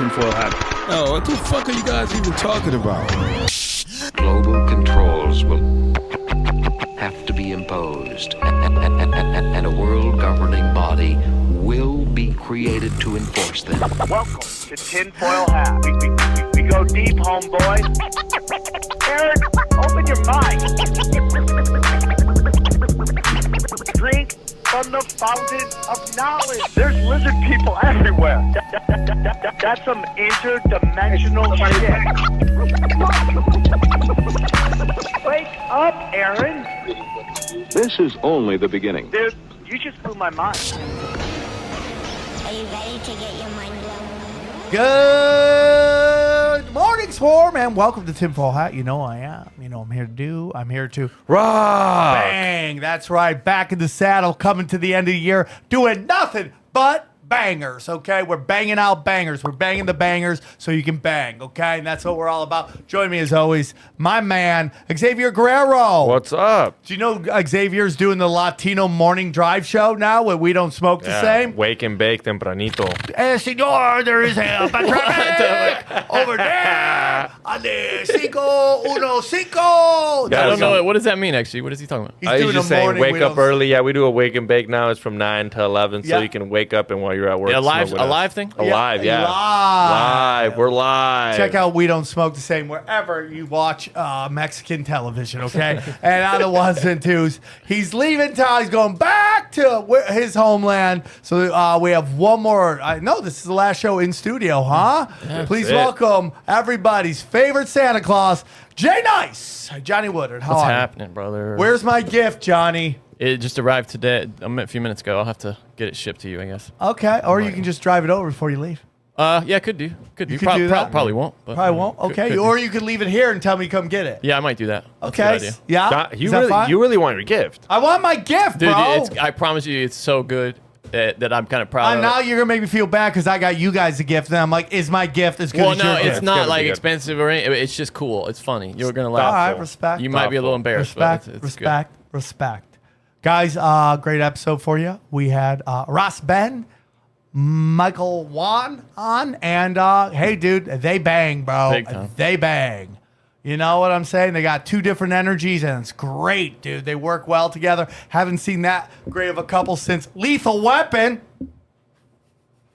tinfoil hat. Oh, what the fuck are you guys even talking about? Global controls will have to be imposed, and a world governing body will be created to enforce them. Welcome to Tinfoil Hat. We go deep, homeboy. Aaron, open your mind. Drink from the fountain of knowledge. There's lizard people everywhere. That's some interdimensional shit. Wake up, Aaron. This is only the beginning. Dude, you just blew my mind. Are you ready to get your mind blown? Good morning, Swarm, and welcome to Tinfoil Hat. You know I am. You know I'm here to rock. Bang. That's right. Back in the saddle, coming to the end of the year, doing nothing but bangers, okay? We're banging out bangers. We're banging the bangers so you can bang, okay? And that's what we're all about. Join me, as always, my man, Xavier Guerrero. What's up? Do you know Xavier's doing the Latino morning drive show now where we don't smoke the same? Wake and bake tempranito. Señor, there is a patrón over there on the 515. Yeah, I don't know. What does that mean, actually? What is he talking about? He's I was doing just a saying, morning, wake we up don't- early. Yeah, we do a wake and bake now. It's from 9 to 11, so Yeah. you can wake up and while you're at work. Yeah, a live smoke with us. thing? Alive, yeah. Live. We're live. Check out We Don't Smoke the Same wherever you watch Mexican television, okay? And on the ones and twos, he's leaving town. He's going back to his homeland. So we have one more. I know this is the last show in studio, huh? Please it. welcome everybody's favorite Santa Claus, Jay Nice. Johnny Woodard, how What's are you? happening, brother? Where's my gift, Johnny? It just arrived today, a few minutes ago. I'll have to get it shipped to you, I guess. Okay, or you can just drive it over before you leave. Yeah, could do. You could do that? Probably won't. But Probably won't. Okay, could or do. you could leave it here and tell me to come get it. Yeah, I might do that. That's a Okay. good idea. Yeah. Don, Is that fine? you really want your gift. I want my gift, Dude, bro. I promise you, it's so good that I'm kind of proud of Now it. you're gonna make me feel bad because I got you guys a gift. And I'm like, is my gift as good Well, as no, your gift? it's It's not gotta like be good. expensive or anything. It's just cool. It's funny. You're gonna All laugh. right, Thoughtful. respect. You might be a little embarrassed, but it's respect. Guys, great episode for you. We had Ross Ben, Michael Wann on, and hey, dude, they bang, bro. Big time. They bang. You know what I'm saying? They got two different energies, and it's great, dude. They work well together. Haven't seen that great of a couple since Lethal Weapon.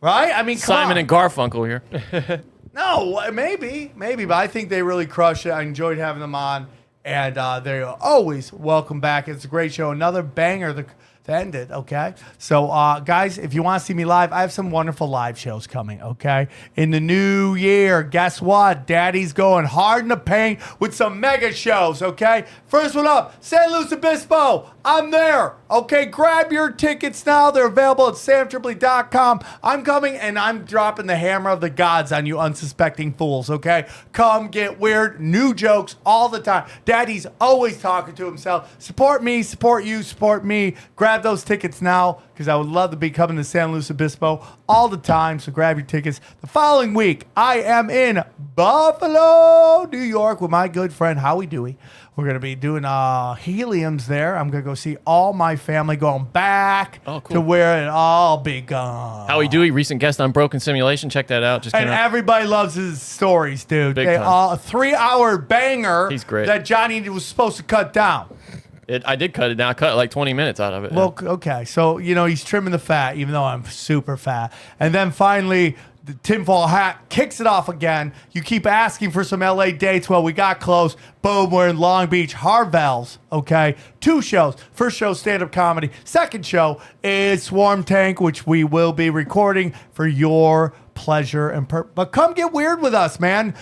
Right? I mean, come Simon on. and Garfunkel here. No, maybe, but I think they really crushed it. I enjoyed having them on, and they're always welcome back. It's a great show. Another banger to end it, okay? So, guys, if you want to see me live, I have some wonderful live shows coming, okay? In the new year, guess what? Daddy's going hard in the paint with some mega shows, okay? First one up, San Luis Obispo. I'm there, okay? Grab your tickets now. They're available at samtripoli.com. I'm coming, and I'm dropping the hammer of the gods on you unsuspecting fools, okay? Come get weird, new jokes all the time. Daddy's always talking to himself. Support me, support you, support me. Grab those tickets now because I would love to be coming to San Luis Obispo all the time. So grab your tickets. The following week, I am in Buffalo, New York with my good friend Howie Dewey. We're going to be doing heliums there. I'm going to go see all my family going back to where it all begun. Howie Dewey, recent guest on Broken Simulation. Check that out. Just And came out. everybody loves his stories, dude. Big They time. a 3-hour banger He's great. that Johnny was supposed to cut down. I did cut it down. I cut like 20 minutes out of it. Well, okay. So, he's trimming the fat, even though I'm super fat. And then finally, the Tinfoil Hat kicks it off again. You keep asking for some LA dates. Well, we got close. Boom, we're in Long Beach. Harvell's, okay? 2 shows. First show, stand-up comedy. Second show is Swarm Tank, which we will be recording for your pleasure and but come get weird with us, man.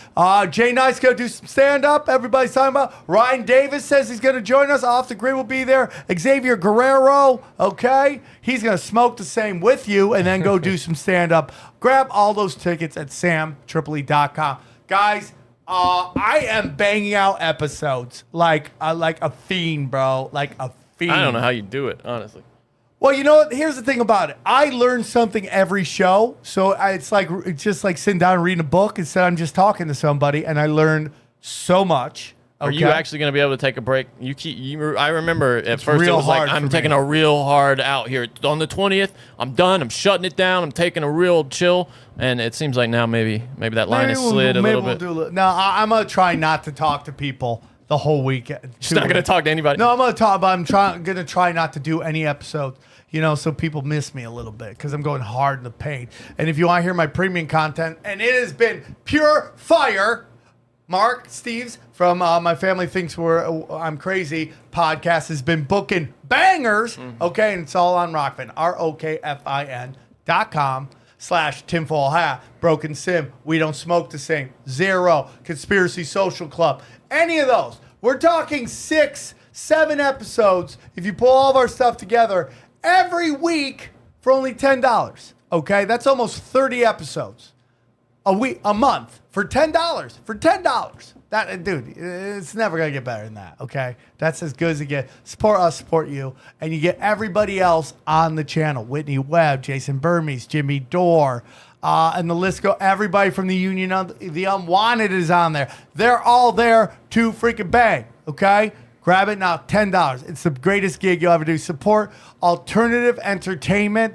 Jay Knight's gonna do some stand-up. Everybody's talking about. Ryan Davis says he's gonna join us. Off the Grid will be there. Xavier Guerrero, okay, he's gonna smoke the same with you and then go do some stand-up. Grab all those tickets at samtripoli.com, guys. I am banging out episodes like a fiend, bro, like a fiend. I don't know how you do it, honestly. Well, you know what? Here's the thing about it. I learn something every show. So it's just like sitting down and reading a book. Instead, I'm just talking to somebody, and I learn so much. Are you actually going to be able to take a break? I remember at first it real was like, hard I'm for taking me. a real hard out here. On the 20th, I'm done. I'm shutting it down. I'm taking a real chill. And it seems like now maybe that line has slid a little bit. No, I'm going to try not to talk to people the whole week. Just not going to talk to anybody. No, I'm going to talk, but I'm going to try not to do any episodes, so people miss me a little bit because I'm going hard in the paint. And if you want to hear my premium content, and it has been pure fire, Mark Steves from My Family Thinks I'm Crazy podcast has been booking bangers, okay? And it's all on Rockfin, ROKFIN.com/tinfoil hat. Broken Sim, We Don't Smoke the Same, Zero, Conspiracy Social Club, any of those. We're talking 6, 7 episodes, if you pull all of our stuff together, every week for only $10, okay? That's almost 30 episodes. A month for $10. For $10. That, dude, it's never gonna get better than that. Okay, that's as good as it gets. Support us, support you, and you get everybody else on the channel: Whitney Webb, Jason Burmese, Jimmy Dore, and the list go. Everybody from the Union of the Unwanted is on there. They're all there to freaking bang. Okay. Grab it now, $10. It's the greatest gig you'll ever do. Support alternative entertainment,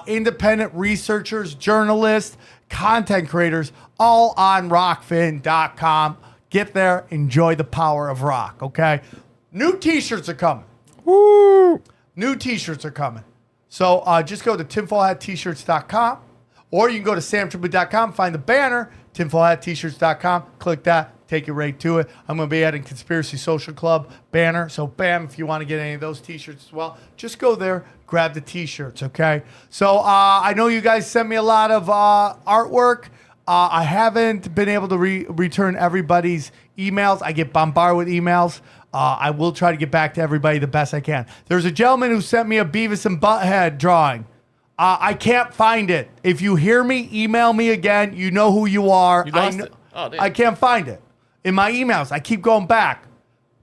independent researchers, journalists, content creators, all on rockfin.com. Get there, enjoy the power of rock, okay? New t-shirts are coming. Woo! New t-shirts are coming. So just go to tinfoilhattshirts.com, or you can go to samtribute.com, find the banner, tinfoilhattshirts.com, click that. Take you right to it. I'm going to be adding Conspiracy Social Club banner. So, bam, if you want to get any of those T-shirts as well, just go there, grab the T-shirts, okay? So, I know you guys sent me a lot of artwork. I haven't been able to return everybody's emails. I get bombarded with emails. I will try to get back to everybody the best I can. There's a gentleman who sent me a Beavis and Butthead drawing. I can't find it. If you hear me, email me again. You know who you are. You lost it. Oh, damn. I can't find it. In my emails, I keep going back.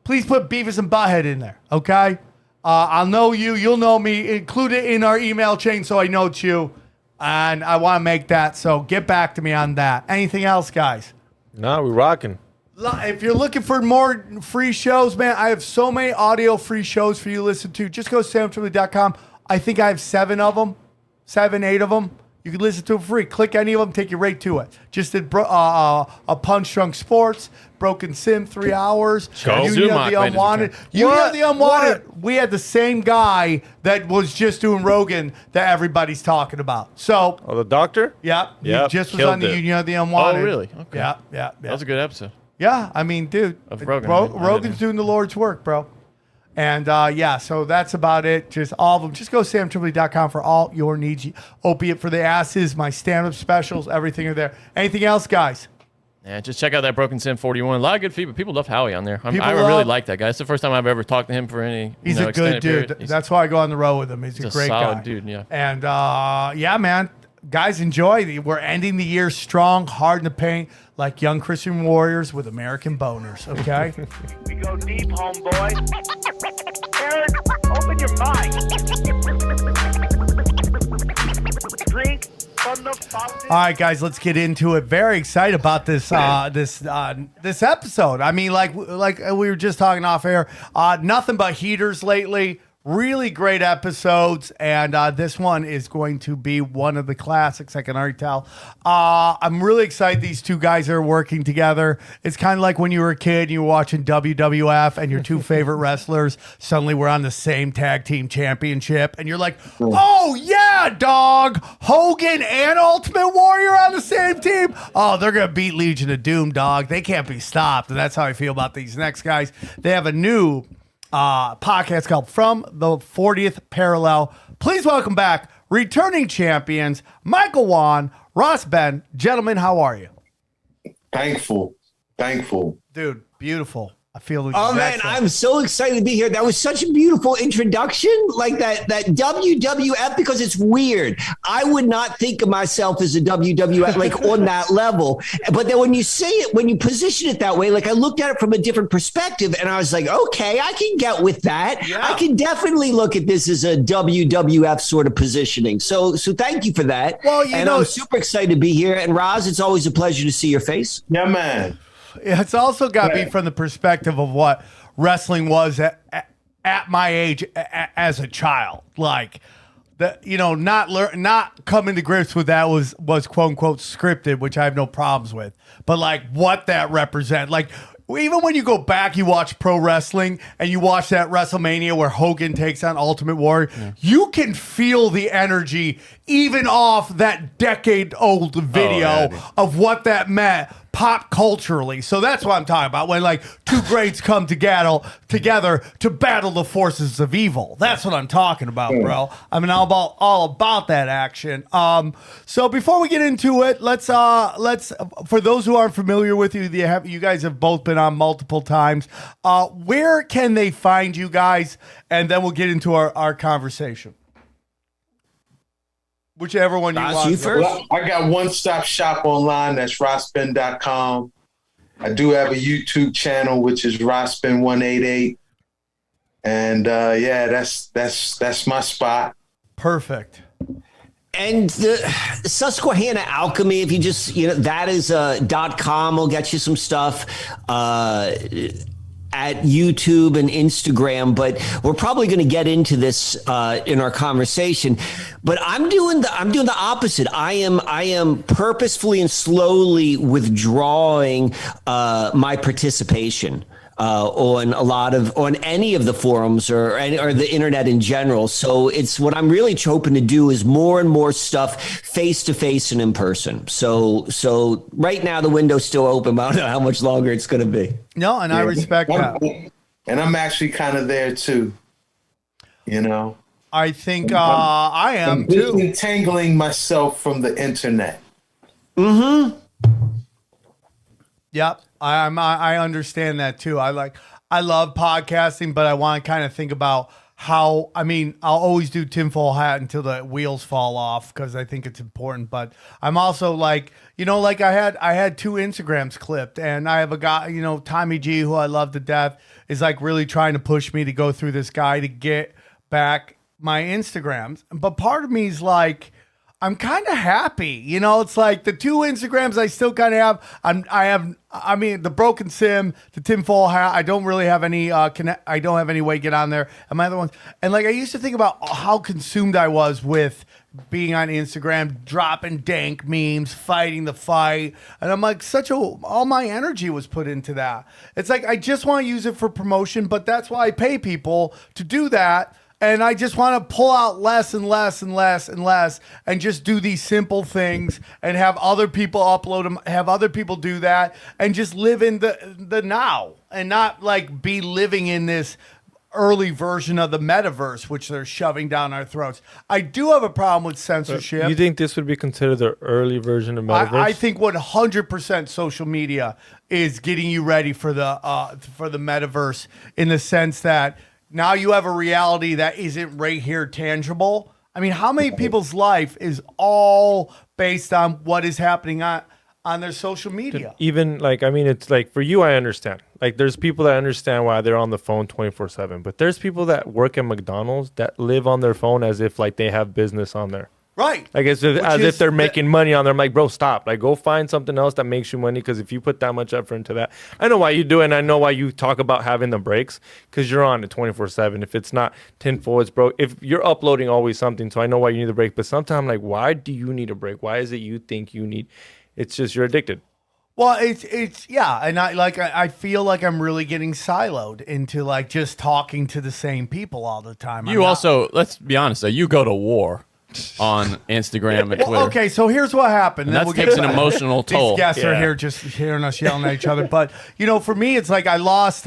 Please put Beavis and Butthead in there, okay? I'll know you. You'll know me. Include it in our email chain so I know it's you. And I want to make that, so get back to me on that. Anything else, guys? No, we're rocking. If you're looking for more free shows, man, I have so many audio free shows for you to listen to. Just go to samtribute.com. I think I have 7 of them, 7, 8 of them. You can listen to it for free. Click any of them, take you right to it. Just did a Punch Drunk Sports, Broken Sim, 3 hours. Union of the Unwanted. Union of the Unwanted. We had the same guy that was just doing Rogan that everybody's talking about. So, the doctor? Yeah. Yep, He just was killed on the it. Union of the Unwanted. Oh, really? Okay. Yeah. That was a good episode. Yeah, I mean, dude. Of Rogan. Rogan's doing the Lord's work, bro. And so that's about it. Just all of them. Just go to samtribute.com for all your needs. Opiate for the asses, my stand-up specials, everything are there. Anything else, guys? Yeah, just check out that Broken Sim 41. A lot of good feedback. People love Howie on there. I People really love- like that guy. It's the first time I've ever talked to him for any. He's a good extended dude. period. That's why I go on the road with him. He's a great solid guy. dude, yeah. And yeah, man. Guys, enjoy. We're ending the year strong, hard in the paint, like young Christian warriors with American boners, okay? We go deep, homeboy. Aaron, open your mind. Drink from the fountain. All right, guys, let's get into it. Very excited about this this episode. I mean, like we were just talking off air, nothing but heaters lately. Really great episodes, and this one is going to be one of the classics. I can already tell. I'm really excited these two guys are working together. It's kind of like when you were a kid and you were watching WWF and your two favorite wrestlers suddenly were on the same tag team championship, and you're like, oh, yeah, dog. Hogan and Ultimate Warrior on the same team? Oh, they're going to beat Legion of Doom, dog. They can't be stopped, and that's how I feel about these next guys. They have a new podcast called From the 40th Parallel. Please welcome back returning champions Michael Wann, Ross Ben. Gentlemen, how are you? Thankful. Dude, beautiful. I feel Oh man, I'm so excited to be here. That was such a beautiful introduction, like that WWF, because it's weird. I would not think of myself as a WWF like on that level. But then when you say it, when you position it that way, like I looked at it from a different perspective and I was like, okay, I can get with that. Yeah. I can definitely look at this as a WWF sort of positioning. So thank you for that. Well, I'm super excited to be here. And Roz, it's always a pleasure to see your face. Yeah, man. It's also got me from the perspective of what wrestling was at my age as a child. Like, not coming to grips with that was quote unquote scripted, which I have no problems with. But like what that represent, like even when you go back, you watch pro wrestling and you watch that WrestleMania where Hogan takes on Ultimate Warrior, you can feel the energy even off that decade-old video of what that meant pop culturally. So that's what I'm talking about, when like two greats come together to battle the forces of evil. That's what I'm talking about, bro. I mean, all about that action. So before we get into it, let's for those who aren't familiar with you, you guys have both been on multiple times. Where can they find you guys? And then we'll get into our conversation. Whichever one you want. You first? Well, I got one-stop shop online. That's rospin.com. I do have a YouTube channel, which is rospin188. And that's my spot. Perfect. And the Susquehanna Alchemy, if you just, that is .com will get you some stuff at YouTube and Instagram, but we're probably going to get into this in our conversation. But I'm doing the opposite. I am purposefully and slowly withdrawing my participation on any of the forums or the internet in general. So it's what I'm really hoping to do is more and more stuff face to face and in person. So right now the window's still open. I don't know how much longer it's going to be. No, and I respect that. And I'm actually kind of there too. I think I am too. Disentangling myself from the internet. Mm-hmm. Yep. I understand that too. I love podcasting, but I want to kind of think about how, I'll always do tinfoil hat until the wheels fall off because I think it's important. But I'm also like, I had 2 Instagrams clipped, and I have a guy, Tommy G, who I love to death, is like really trying to push me to go through this guy to get back my Instagrams. But part of me is like, I'm kind of happy. It's like the 2 Instagrams I still kind of have. The Broken Sim, the tinfoil hat. I don't really have any I don't have any way to get on there. And my other ones. And like I used to think about how consumed I was with being on Instagram, dropping dank memes, fighting the fight. And I'm like, all my energy was put into that. It's like I just want to use it for promotion, but that's why I pay people to do that. And I just want to pull out less and less and less and less and just do these simple things and have other people upload them, have other people do that, and just live in the now and not like be living in this early version of the metaverse, which they're shoving down our throats. I do have a problem with censorship. You think this would be considered the early version of metaverse? I think 100% social media is getting you ready for the metaverse, in the sense that now you have a reality that isn't right here tangible. I mean, how many people's life is all based on what is happening on their social media? Even it's like for you, I understand. Like there's people that understand why they're on the phone 24/7, but there's people that work at McDonald's that live on their phone as if like they have business on there. Right. Like as if they're making money on there. I'm like, bro, stop. Like go find something else that makes you money, because if you put that much effort into that, I know why you do it, and I know why you talk about having the breaks, because you're on it 24/7. If it's not tinfoil, it's broke. If you're uploading always something, so I know why you need a break. But sometimes like, why do you need a break? Why is it you think you need? It's just you're addicted. Well, it's yeah, and I feel like I'm really getting siloed into like just talking to the same people all the time. Let's be honest, though, you go to war on Instagram and Twitter. Okay, so here's what happened. And that takes an emotional toll. These guests are here just hearing us yelling at each other. But, for me, it's like I lost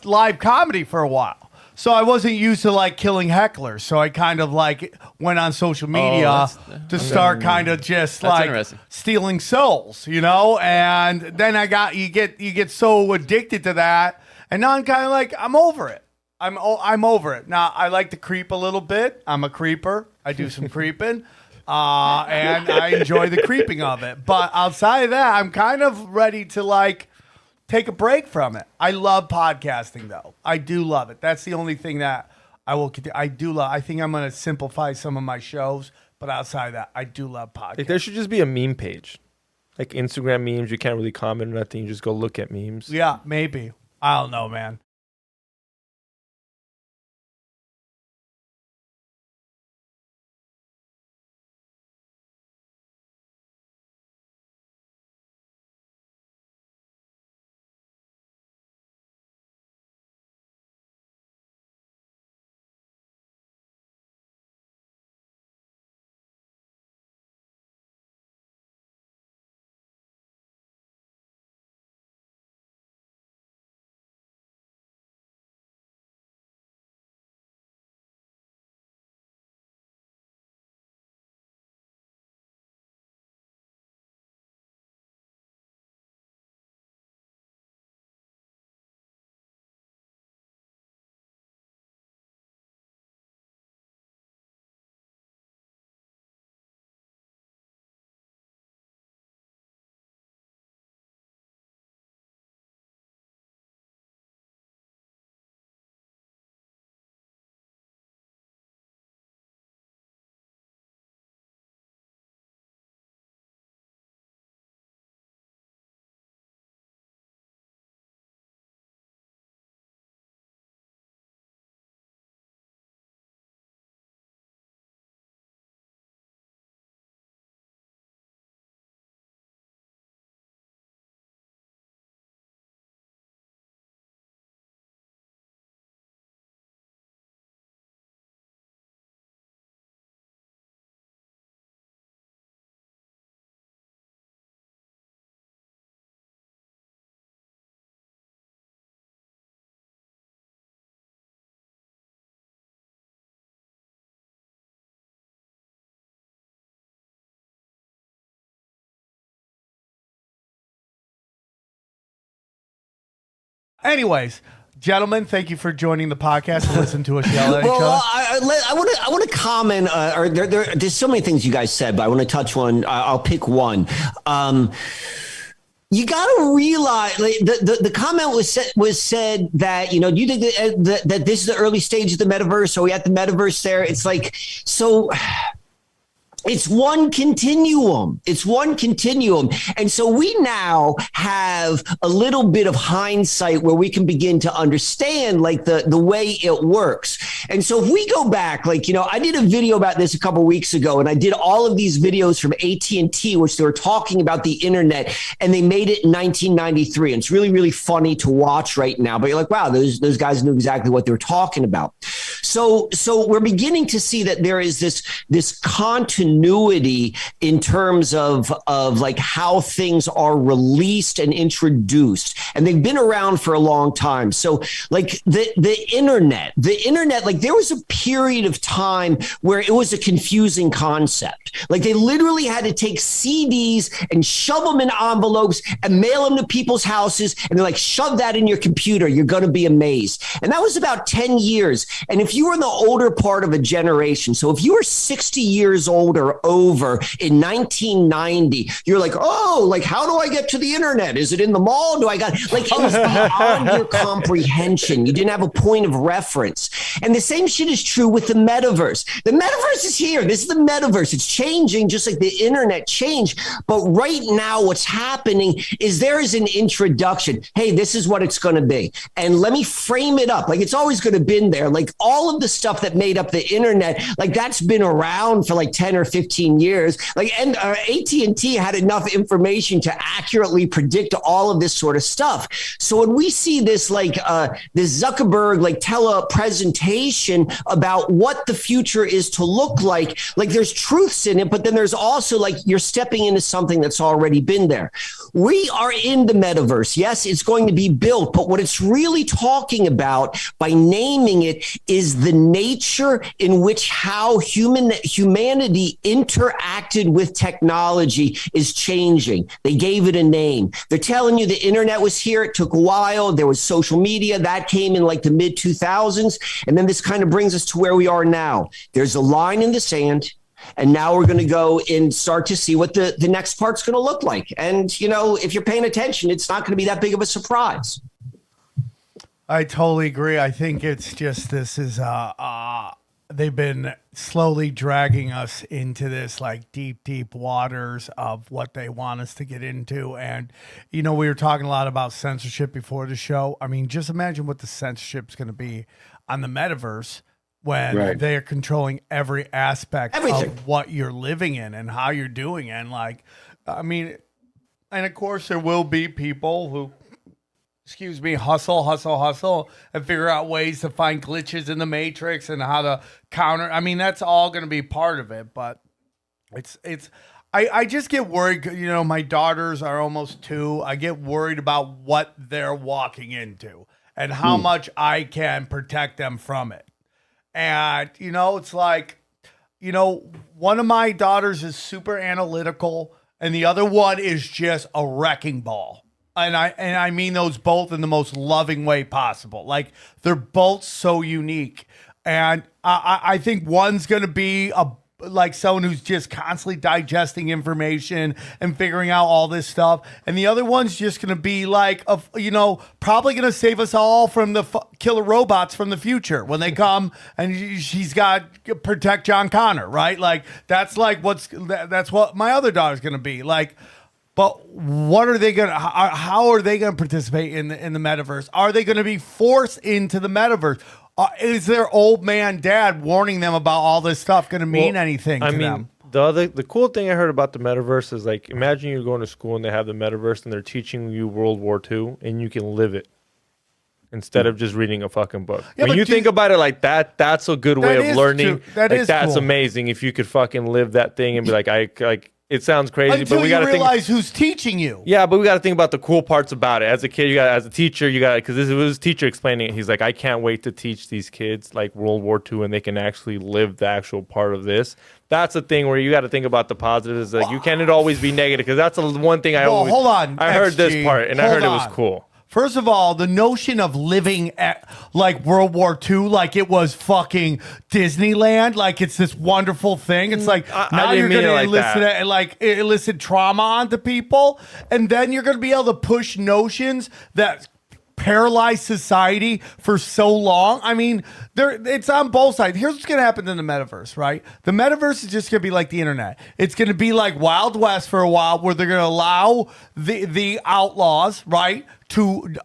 live comedy for a while. So I wasn't used to like killing hecklers. So I kind of like went on social media to start kind of just like stealing souls, and then you get so addicted to that. And now I'm kind of like, I'm over it. I'm over it. Now, I like to creep a little bit. I'm a creeper. I do some creeping. And I enjoy the creeping of it. But outside of that, I'm kind of ready to like take a break from it. I love podcasting, though. I do love it. That's the only thing that I will continue. I think I'm going to simplify some of my shows. But outside of that, I do love podcasting. Like, there should just be a meme page. like Instagram memes. You can't really comment or nothing. You just go look at memes. Yeah, maybe. I don't know, man. Anyways, gentlemen, thank you for joining the podcast and listen to us yell at each other. Well, I want to comment. There's so many things you guys said, but I want to touch one. I'll pick one. You got to realize, like, the comment was said that, you know, do you think that this is the early stage of the metaverse? Are we at the metaverse there? It's like, so it's one continuum. It's one continuum. And so we now have a little bit of hindsight where we can begin to understand like the way it works. And so if we go back, like, you know, I did a video about this a couple of weeks ago, and I did all of these videos from AT&T, which they were talking about the internet, and they made it in 1993. And it's really, really funny to watch right now. But you're like, wow, those guys knew exactly what they were talking about. So we're beginning to see that there is this continuity in terms of like how things are released and introduced, and they've been around for a long time. So like the internet, like there was a period of time where it was a confusing concept. Like they literally had to take CDs and shove them in envelopes and mail them to people's houses, and they're like, shove that in your computer, you're going to be amazed. And that was about 10 years. And if you were in the older part of a generation, so if you were 60 years old or over in 1990, you're like, oh, like, how do I get to the internet? Is it in the mall? Do I got, like, it was beyond your comprehension. You didn't have a point of reference. And the same shit is true with the metaverse. The metaverse is here. This is the metaverse. It's changing just like the internet changed. But right now, what's happening is there is an introduction. Hey, this is what it's going to be. And let me frame it up. Like, it's always going to been there. Like, all of the stuff that made up the internet, like, that's been around for like 10 or 15 years. Like, and AT&T had enough information to accurately predict all of this sort of stuff. So when we see this, like, this Zuckerberg, like, presentation about what the future is to look like there's truths in it, but then there's also like you're stepping into something that's already been there. We are in the metaverse. Yes, it's going to be built, but what it's really talking about by naming it is the nature in which how humanity interacted with technology is changing. They gave it a name. They're telling you the internet was here. It took a while. There was social media that came in like the mid 2000s. And then this kind of brings us to where we are now. There's a line in the sand. And now we're going to go and start to see what the next part's going to look like. And, you know, if you're paying attention, it's not going to be that big of a surprise. I totally agree. I think it's just, this is they've been slowly dragging us into this like deep waters of what they want us to get into. And, you know, we were talking a lot about censorship before the show. I mean, just imagine what the censorship is going to be on the metaverse when they're controlling every aspect of what you're living in and how you're doing. And like, I mean, and of course there will be people who, hustle, and figure out ways to find glitches in the matrix and how to counter. I mean, that's all going to be part of it, but I just get worried. You know, my daughters are almost 2. I get worried about what they're walking into and how much I can protect them from it. And, you know, it's like, you know, one of my daughters is super analytical and the other one is just a wrecking ball. And I mean those both in the most loving way possible. Like, they're both so unique. And I think one's going to be like someone who's just constantly digesting information and figuring out all this stuff. And the other one's just going to be like, you know, probably going to save us all from the killer robots from the future when they come, and she's got to protect John Connor, right? Like, that's what my other daughter's going to be like. But what are they going to, how are they going to participate in the metaverse? Are they going to be forced into the metaverse? Is their old man dad warning them about all this stuff going to mean anything to them? The cool thing I heard about the metaverse is, like, imagine you're going to school and they have the metaverse and they're teaching you World War II and you can live it instead of just reading a fucking book. Yeah, when you think about it like that, that's a good way of learning. That's cool. Amazing if you could fucking live that thing and be like, it sounds crazy, but we got to realize who's teaching you. Yeah, but we got to think about the cool parts about it. As a kid, as a teacher, because this was his teacher explaining it. He's like, I can't wait to teach these kids like World War II, and they can actually live the actual part of this. That's the thing where you got to think about the positives. Like, you can't always be negative, because that's the one thing I always. Hold on, I heard this part, and I heard it was cool. First of all, the notion of living at like World War II, like it was fucking Disneyland, like it's this wonderful thing. It's like now you're going to elicit trauma onto people, and then you're going to be able to push notions that paralyzed society for so long. I mean, it's on both sides. Here's what's going to happen in the metaverse, right? The metaverse is just going to be like the internet. It's going to be like Wild West for a while, where they're going to allow the outlaws, right, to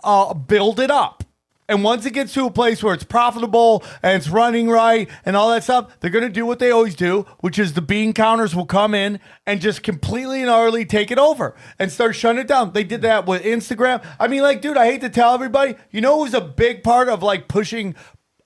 build it up. And once it gets to a place where it's profitable and it's running right and all that stuff, they're going to do what they always do, which is the bean counters will come in and just completely and utterly take it over and start shutting it down. They did that with Instagram. I mean, like, dude, I hate to tell everybody, you know who's a big part of like pushing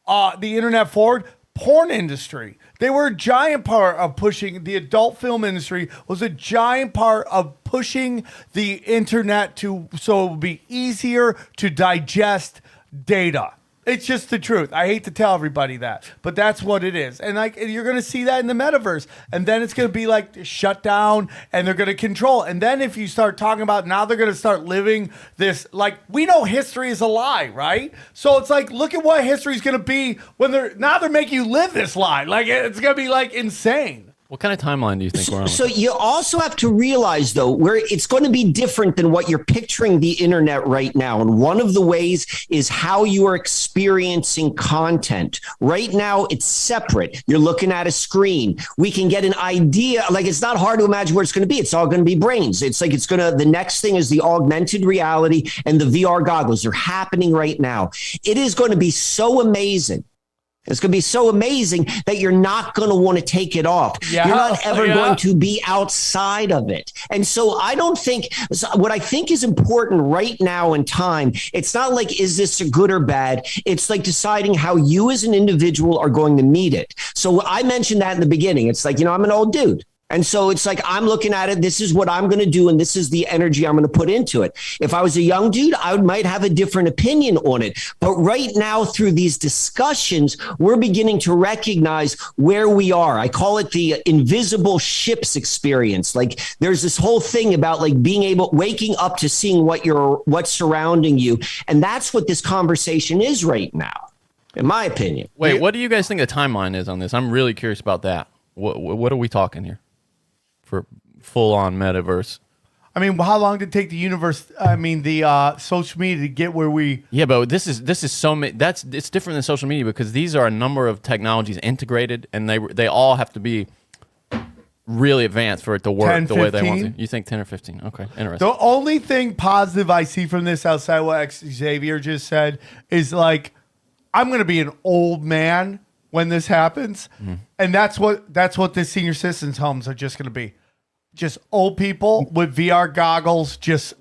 the internet forward? Porn industry. They were a giant part of pushing the adult film industry, was a giant part of pushing the internet so it would be easier to digest data. It's just the truth. I hate to tell everybody that, but that's what it is. And like, you're going to see that in the metaverse, and then it's going to be like shut down, and they're going to control. And then if you start talking about now, they're going to start living this, like, we know history is a lie, right? So it's like, look at what history is going to be when they're making you live this lie. Like, it's going to be like insane. What kind of timeline do you think we're on? So you also have to realize, though, where it's going to be different than what you're picturing the internet right now. And one of the ways is how you are experiencing content. Right now, it's separate. You're looking at a screen. We can get an idea. Like, it's not hard to imagine where it's going to be. It's all going to be brains. It's like the next thing is the augmented reality and the VR goggles. They're happening right now. It is going to be so amazing. It's going to be so amazing that you're not going to want to take it off. Yeah, you're not ever going to be outside of it. And so I don't think, what I think is important right now in time, it's not like, is this a good or bad? It's like deciding how you as an individual are going to meet it. So I mentioned that in the beginning. It's like, I'm an old dude. And so it's like, I'm looking at it. This is what I'm going to do. And this is the energy I'm going to put into it. If I was a young dude, I might have a different opinion on it. But right now, through these discussions, we're beginning to recognize where we are. I call it the invisible ships experience. Like, there's this whole thing about like waking up to seeing what's surrounding you. And that's what this conversation is right now, in my opinion. Wait, what do you guys think the timeline is on this? I'm really curious about that. What are we talking here? For full-on metaverse. I mean, how long did it take the universe? I mean, the social media to get where we? Yeah, but this is so many. It's different than social media because these are a number of technologies integrated, and they all have to be really advanced for it to work 10, the way they want 15? to. You think 10 or 15? Okay, interesting. The only thing positive I see from this, outside what Xavier just said, is like, I'm going to be an old man when this happens, and that's what the senior citizens' homes are just going to be, just old people with VR goggles, just.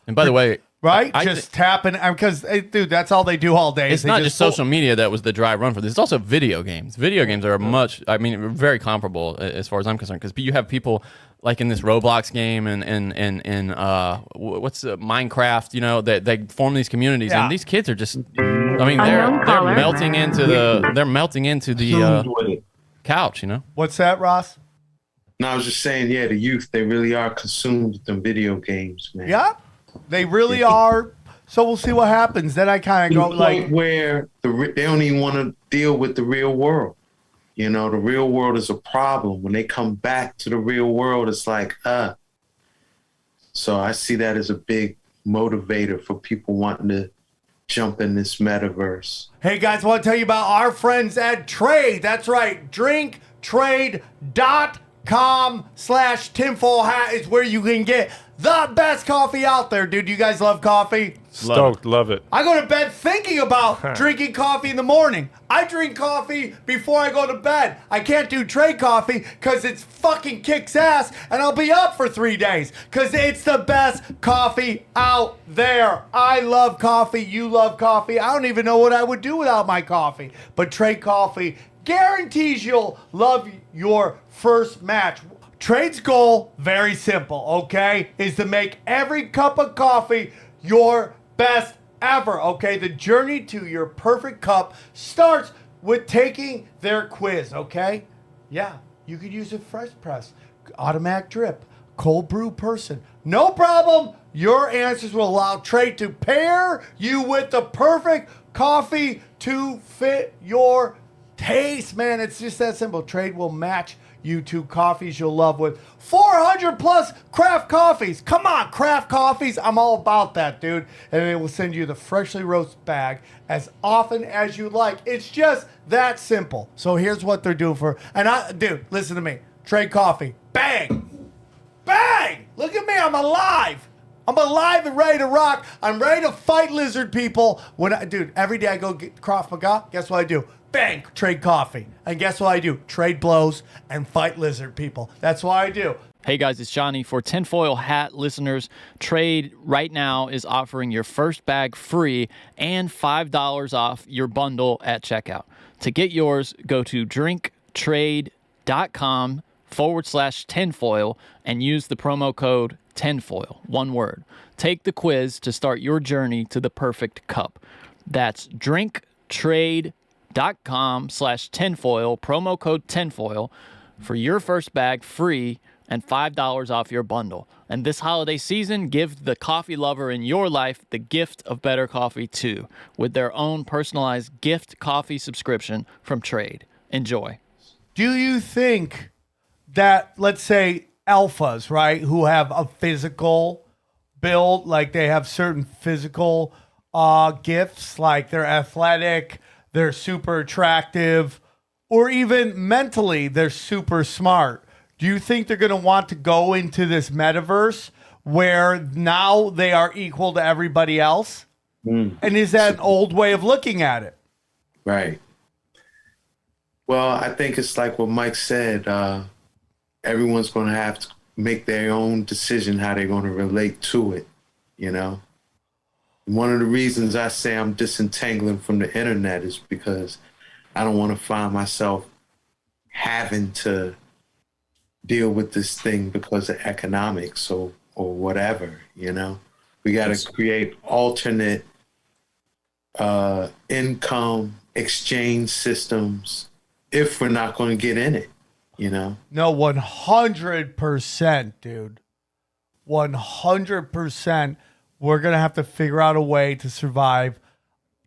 And by the way, right, just tapping because dude, that's all they do all day. It's not just social media that was the dry run for this. It's also video games. Video games are very comparable as far as I'm concerned because you have people like in this Roblox game and what's Minecraft, you know, that they form these communities and these kids are just, I mean, they're melting into the couch, you know. What's that, Ross? No, I was just saying, yeah, the youth, they really are consumed with them video games, man. Yeah, they really are. So we'll see what happens. Then I kind of go like, where they don't even want to deal with the real world. You know, the real world is a problem. When they come back to the real world, it's like, So I see that as a big motivator for people wanting to jump in this metaverse. hey guys, I want to tell you about our friends at Trade. That's right, drinktrade.com/tinfoil hat is where you can get the best coffee out there, dude. You guys love coffee? Stoked, love it. I go to bed thinking about drinking coffee in the morning. I drink coffee before I go to bed. I can't do Trade coffee because it's fucking kicks ass and I'll be up for 3 days because it's the best coffee out there. I love coffee. You love coffee. I don't even know what I would do without my coffee. But Trade coffee guarantees you'll love your first match. Trade's goal, very simple, okay, is to make every cup of coffee your best ever, okay? The journey to your perfect cup starts with taking their quiz, okay? Yeah, you could use a fresh press, automatic drip, cold brew person. No problem. Your answers will allow Trade to pair you with the perfect coffee to fit your taste, man. It's just that simple. Trade will match you to coffees you'll love with 400 plus craft coffees. Come on, craft coffees. I'm all about that, dude. And they will send you the freshly roasted bag as often as you like. It's just that simple. So here's what they're doing dude, listen to me. Trade coffee. Bang. Bang. Look at me. I'm alive. I'm alive and ready to rock. I'm ready to fight lizard people. Dude, every day I go get Krav Maga. Guess what I do? Bang, Trade coffee. And guess what I do? Trade blows and fight lizard people. That's what I do. Hey guys, it's Johnny. For Tinfoil Hat listeners, Trade right now is offering your first bag free and $5 off your bundle at checkout. To get yours, go to drinktrade.com/tinfoil and use the promo code tinfoil, one word. Take the quiz to start your journey to the perfect cup. That's drinktrade.com/tinfoil, promo code tinfoil for your first bag free and $5 off your bundle. And this holiday season, give the coffee lover in your life the gift of better coffee too, with their own personalized gift coffee subscription from Trade. Enjoy. Do you think that, let's say, alphas, right, who have a physical build, like they have certain physical gifts, like they're athletic, they're super attractive, or even mentally they're super smart, do you think they're going to want to go into this metaverse where now they are equal to everybody else? And is that an old way of looking at it? Right. Well, I think it's like what Mike said. Everyone's going to have to make their own decision how they're going to relate to it, you know? One of the reasons I say I'm disentangling from the internet is because I don't want to find myself having to deal with this thing because of economics or whatever, you know? We got to create alternate income exchange systems if we're not going to get in it, you know? No, 100%, dude. 100%. We're going to have to figure out a way to survive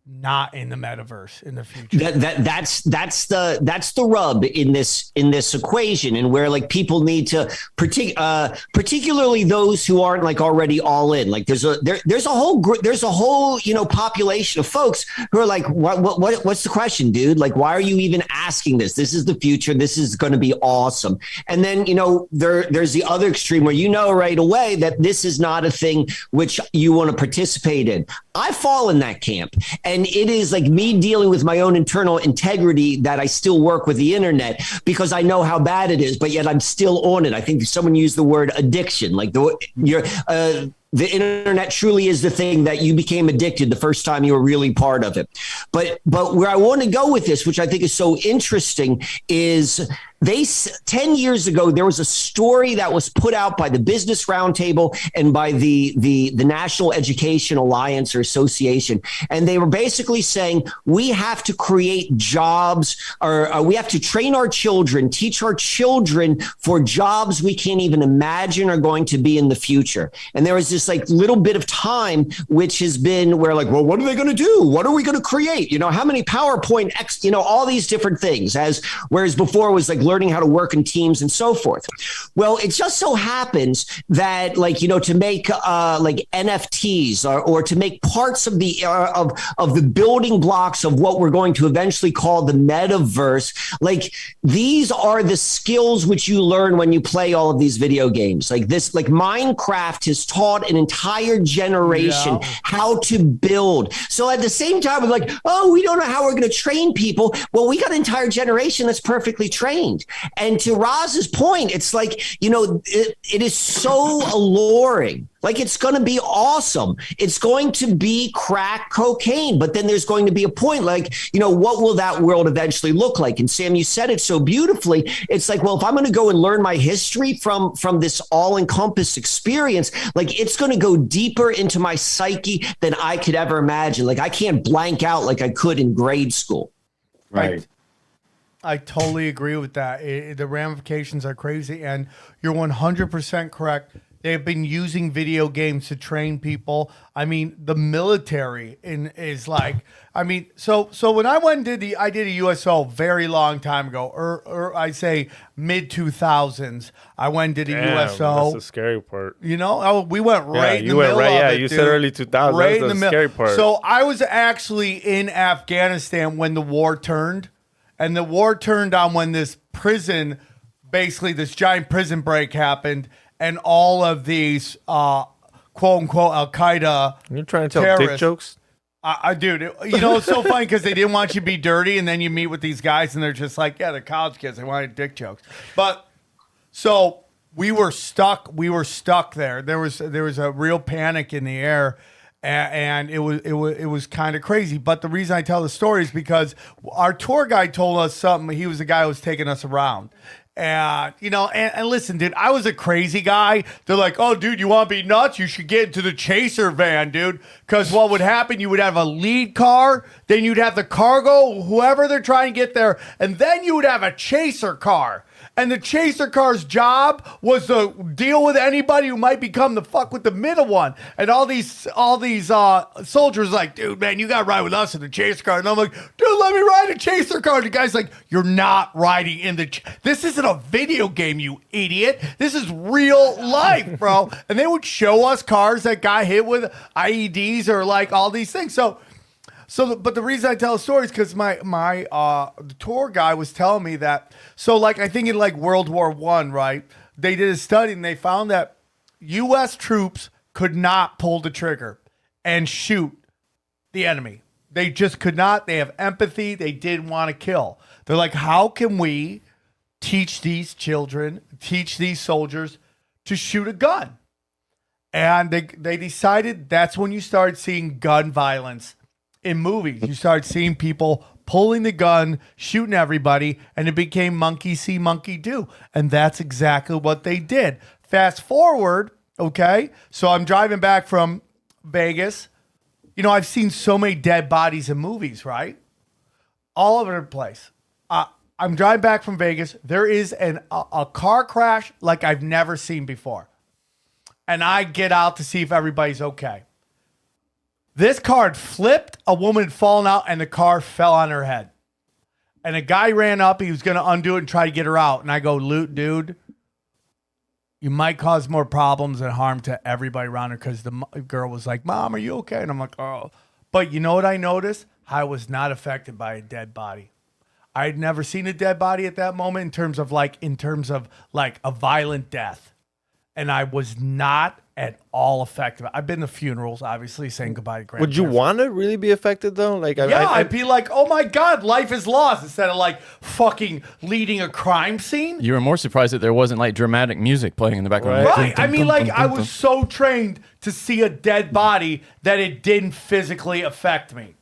not in the metaverse in the future. That's the rub in this equation, and where like people need to particularly those who aren't like already all in. Like there's a whole population of folks who are like, what's the question, dude? Like, why are you even asking this? This is the future. This is going to be awesome. And then there's the other extreme where right away that this is not a thing which you want to participate in. I fall in that camp. And it is like me dealing with my own internal integrity that I still work with the internet because I know how bad it is, but yet I'm still on it. I think someone used the word addiction, like the internet truly is the thing that you became addicted the first time you were really part of it. But where I want to go with this, which I think is so interesting, is 10 years ago, there was a story that was put out by the Business Roundtable and by the National Education Alliance or Association. And they were basically saying, we have to create jobs, or we have to train our children, teach our children for jobs we can't even imagine are going to be in the future. And there was this like little bit of time, which has been where like, well, what are they going to do? What are we going to create? How many PowerPoint, all these different things, whereas before it was like learning how to work in teams and so forth. Well, it just so happens that to make like NFTs or to make parts of the of the building blocks of what we're going to eventually call the metaverse, like these are the skills which you learn when you play all of these video games. Like Minecraft has taught an entire generation how to build. So at the same time, we're like, oh, we don't know how we're going to train people. Well, we got an entire generation that's perfectly trained. And to Roz's point, it's like, it is so alluring. Like, it's going to be awesome. It's going to be crack cocaine. But then there's going to be a point like, what will that world eventually look like? And Sam, you said it so beautifully. It's like, well, if I'm going to go and learn my history from this all-encompassed experience, like it's going to go deeper into my psyche than I could ever imagine. Like I can't blank out like I could in grade school. Right. I totally agree with that. The ramifications are crazy, and you're 100% correct. They've been using video games to train people. I mean, the military is like, so when I went and I did a USO very long time ago, or I say mid 2000s. I went and did a USO. That's the scary part. We went right in the middle of it. You said early 2000s. Right That's in the scary part. So I was actually in Afghanistan when the war turned. And the war turned on when this giant prison break happened, and all of these quote unquote Al Qaeda. You're trying to tell dick jokes? Dude, it's so funny because they didn't want you to be dirty, and then you meet with these guys, and they're just like, yeah, they're college kids. They wanted dick jokes. But so we were stuck. We were stuck there. There was a real panic in the air. And it was kind of crazy. But the reason I tell the story is because our tour guide told us something. He was the guy who was taking us around. And, and listen, dude, I was a crazy guy. They're like, oh, dude, you want to be nuts? You should get into the chaser van, dude. Because what would happen, you would have a lead car, then you'd have the cargo, whoever they're trying to get there, and then you would have a chaser car. And the chaser car's job was to deal with anybody who might become the fuck with the middle one. And all these soldiers like, dude, man, you got to ride with us in the chaser car. And I'm like, dude, let me ride a chaser car. And the guy's like, you're not riding in this isn't a video game, you idiot. This is real life, bro. And they would show us cars that got hit with IEDs or like all these things. But the reason I tell a story is because the tour guy was telling me that. So like I think in like World War I, right? They did a study and they found that U.S. troops could not pull the trigger and shoot the enemy. They just could not. They have empathy. They didn't want to kill. They're like, how can we teach these soldiers to shoot a gun? And they decided that's when you started seeing gun violence. In movies, you start seeing people pulling the gun, shooting everybody, and it became monkey see, monkey do. And that's exactly what they did. Fast forward, okay? So I'm driving back from Vegas. I've seen so many dead bodies in movies, right? All over the place. I'm driving back from Vegas. There is a car crash like I've never seen before. And I get out to see if everybody's okay. This car had flipped, a woman had fallen out, and the car fell on her head. And a guy ran up, he was going to undo it and try to get her out. And I go, dude, you might cause more problems and harm to everybody around her, because the girl was like, Mom, are you okay? And I'm like, oh. But you know what I noticed? I was not affected by a dead body. I had never seen a dead body at that moment in terms of like a violent death. And I was not at all affected. I've been to funerals, obviously, saying goodbye to grandparents. Would you want to really be affected though? Like, I'd be like, oh my God, life is lost, instead of like fucking leading a crime scene. You were more surprised that there wasn't like dramatic music playing in the background. Right. I mean, like, I was so trained to see a dead body that it didn't physically affect me.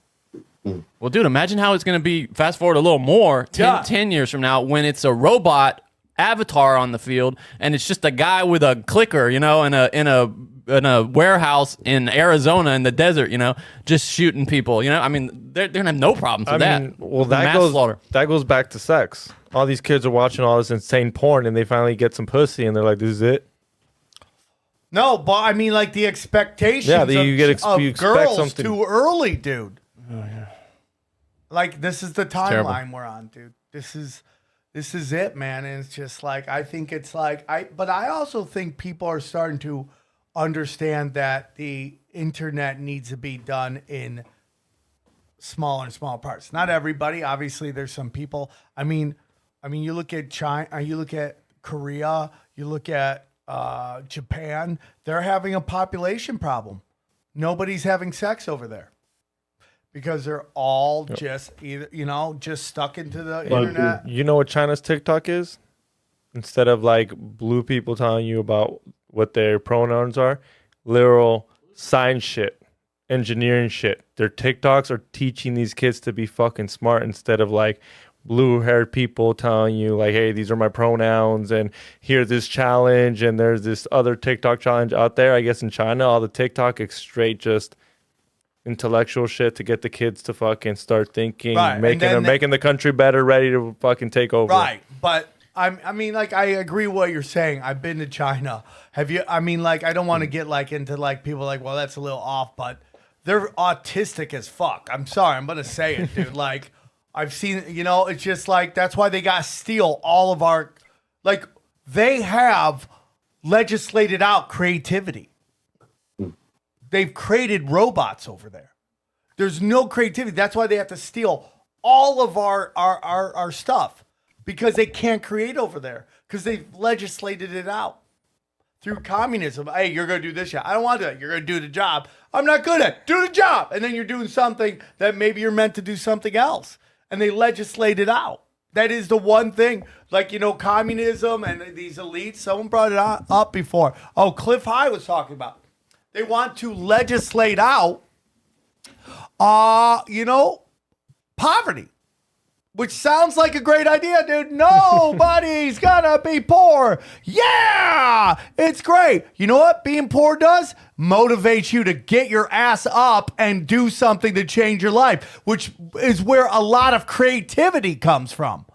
Well, dude, imagine how it's going to be, fast forward a little more, 10 years from now, when it's a robot avatar on the field, and it's just a guy with a clicker, in a warehouse in Arizona in the desert, just shooting people. I mean, they're gonna have no problems with that. Well, Mass that goes back to sex. All these kids are watching all this insane porn, and they finally get some pussy, and they're like, "This is it." No, but I mean, like, the expectations of girls something too early, dude. Oh yeah. Like, this is the timeline we're on, dude. This is it, man. And it's just like, I think it's like, but I also think people are starting to understand that the internet needs to be done in smaller and smaller parts. Not everybody. Obviously, there's some people. I mean, you look at China, you look at Korea, you look at Japan. They're having a population problem. Nobody's having sex over there. Because they're all just either, just stuck into the internet. You know what China's TikTok is? Instead of like blue people telling you about what their pronouns are, literal science shit, engineering shit. Their TikToks are teaching these kids to be fucking smart, instead of like blue-haired people telling you like, hey, these are my pronouns and here's this challenge and there's this other TikTok challenge out there. I guess in China, all the TikTok is straight just intellectual shit to get the kids to fucking start thinking, making the country better, ready to fucking take over. Right, but I mean, like, I agree with what you're saying. I've been to China. Have you? I mean, like, I don't want to get like into like people like, well, that's a little off, but they're autistic as fuck. I'm sorry, I'm gonna say it, dude. Like, I've seen, it's just like, that's why they got to steal all of our, like, they have legislated out creativity. They've created robots over there. There's no creativity. That's why they have to steal all of our stuff, because they can't create over there, because they've legislated it out through communism. Hey, you're going to do this. Yeah, I don't want to do it. You're going to do the job I'm not good at. Do the job. And then you're doing something that maybe you're meant to do something else. And they legislate it out. That is the one thing, like, communism and these elites. Someone brought it up before. Oh, Cliff High was talking about. They want to legislate out, poverty, which sounds like a great idea, dude. Nobody's gonna be poor. Yeah, it's great. You know what being poor does? Motivates you to get your ass up and do something to change your life, which is where a lot of creativity comes from.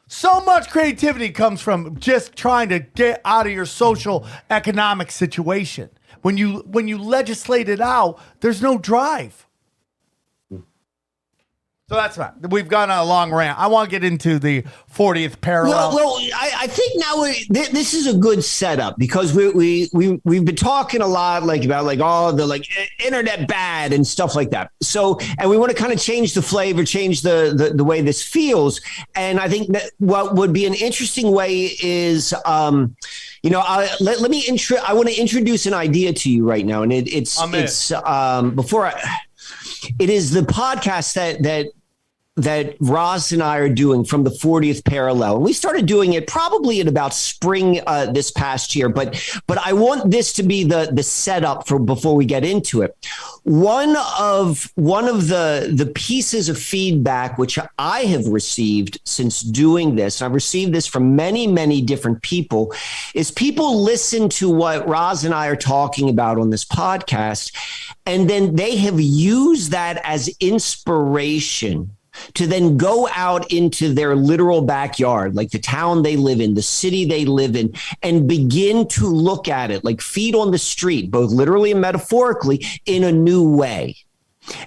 So much creativity comes from just trying to get out of your social economic situation. When you legislate it out, there's no drive. So that's fine. We've gone on a long rant. I want to get into the 40th parallel. Well, I think now this is a good setup, because we've been talking a lot about the internet bad and stuff like that. So, and we want to kind of change the flavor, change the way this feels. And I think that what would be an interesting way is, I want to introduce an idea to you right now, and it is the podcast that Roz and I are doing from the 40th parallel. And we started doing it probably in about spring this past year, but I want this to be the setup for before we get into it. One of the pieces of feedback which I have received since doing this, and I've received this from many, many different people, is people listen to what Roz and I are talking about on this podcast, and then they have used that as inspiration to then go out into their literal backyard, like the town they live in, the city they live in, and begin to look at it like feet on the street, both literally and metaphorically, in a new way.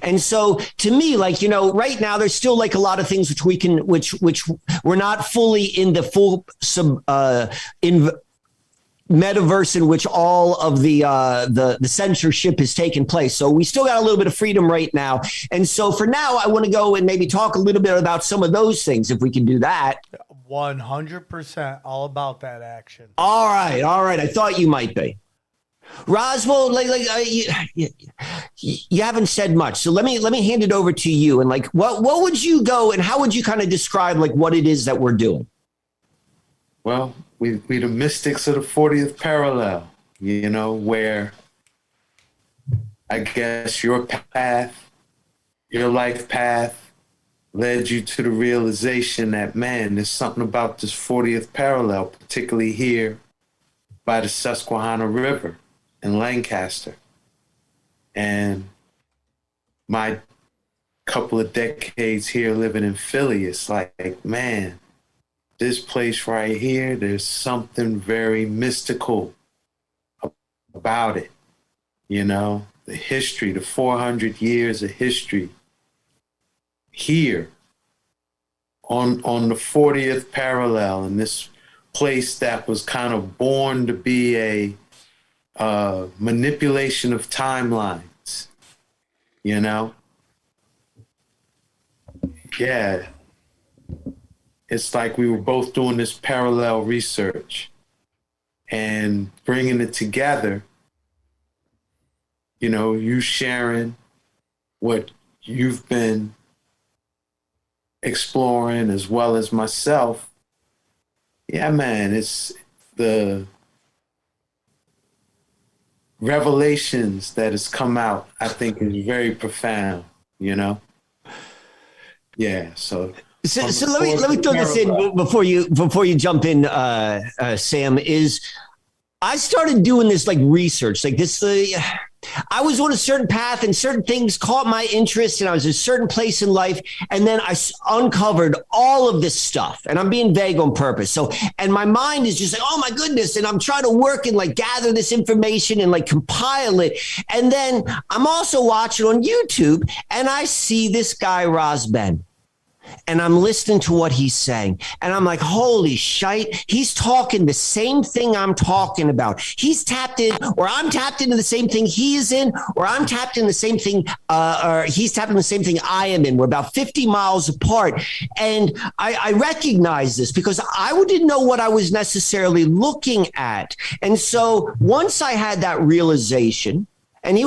And so to me, like, you know, right now there's still like a lot of things which we're not fully in the full in metaverse in which all of the censorship has taken place. So we still got a little bit of freedom right now. And so for now, I want to go and maybe talk a little bit about some of those things, if we can do that. 100% all about that action. All right. I thought you might be. Roswell, you haven't said much, so let me hand it over to you. And like, what would you go and how would you kind of describe like what it is that we're doing? Well, we the mystics of the 40th parallel, you know, where I guess your path, your life path led you to the realization that, man, there's something about this 40th parallel, particularly here by the Susquehanna River in Lancaster. And my couple of decades here living in Philly, it's like, man, this place right here, there's something very mystical about it. You know, the history, the 400 years of history here on the 40th parallel, in this place that was kind of born to be a manipulation of timelines, you know? Yeah. It's like we were both doing this parallel research and bringing it together, you know, you sharing what you've been exploring as well as myself. Yeah, man, it's the revelations that has come out, I think, is very profound, you know? Yeah, so let me throw this in before you jump in, Sam. Is I started doing this like research, like this. I was on a certain path, and certain things caught my interest, and I was in a certain place in life, and then I uncovered all of this stuff. And I'm being vague on purpose. So, and my mind is just like, oh my goodness, and I'm trying to work and like gather this information and like compile it. And then I'm also watching on YouTube, and I see this guy Rosben. And I'm listening to what he's saying. And I'm like, holy shite. He's talking the same thing I'm talking about. He's tapped in, or I'm tapped into the same thing he is in, or I'm tapped in the same thing, or he's tapped in the same thing I am in. We're about 50 miles apart. And I recognize this because I didn't know what I was necessarily looking at. And so once I had that realization, and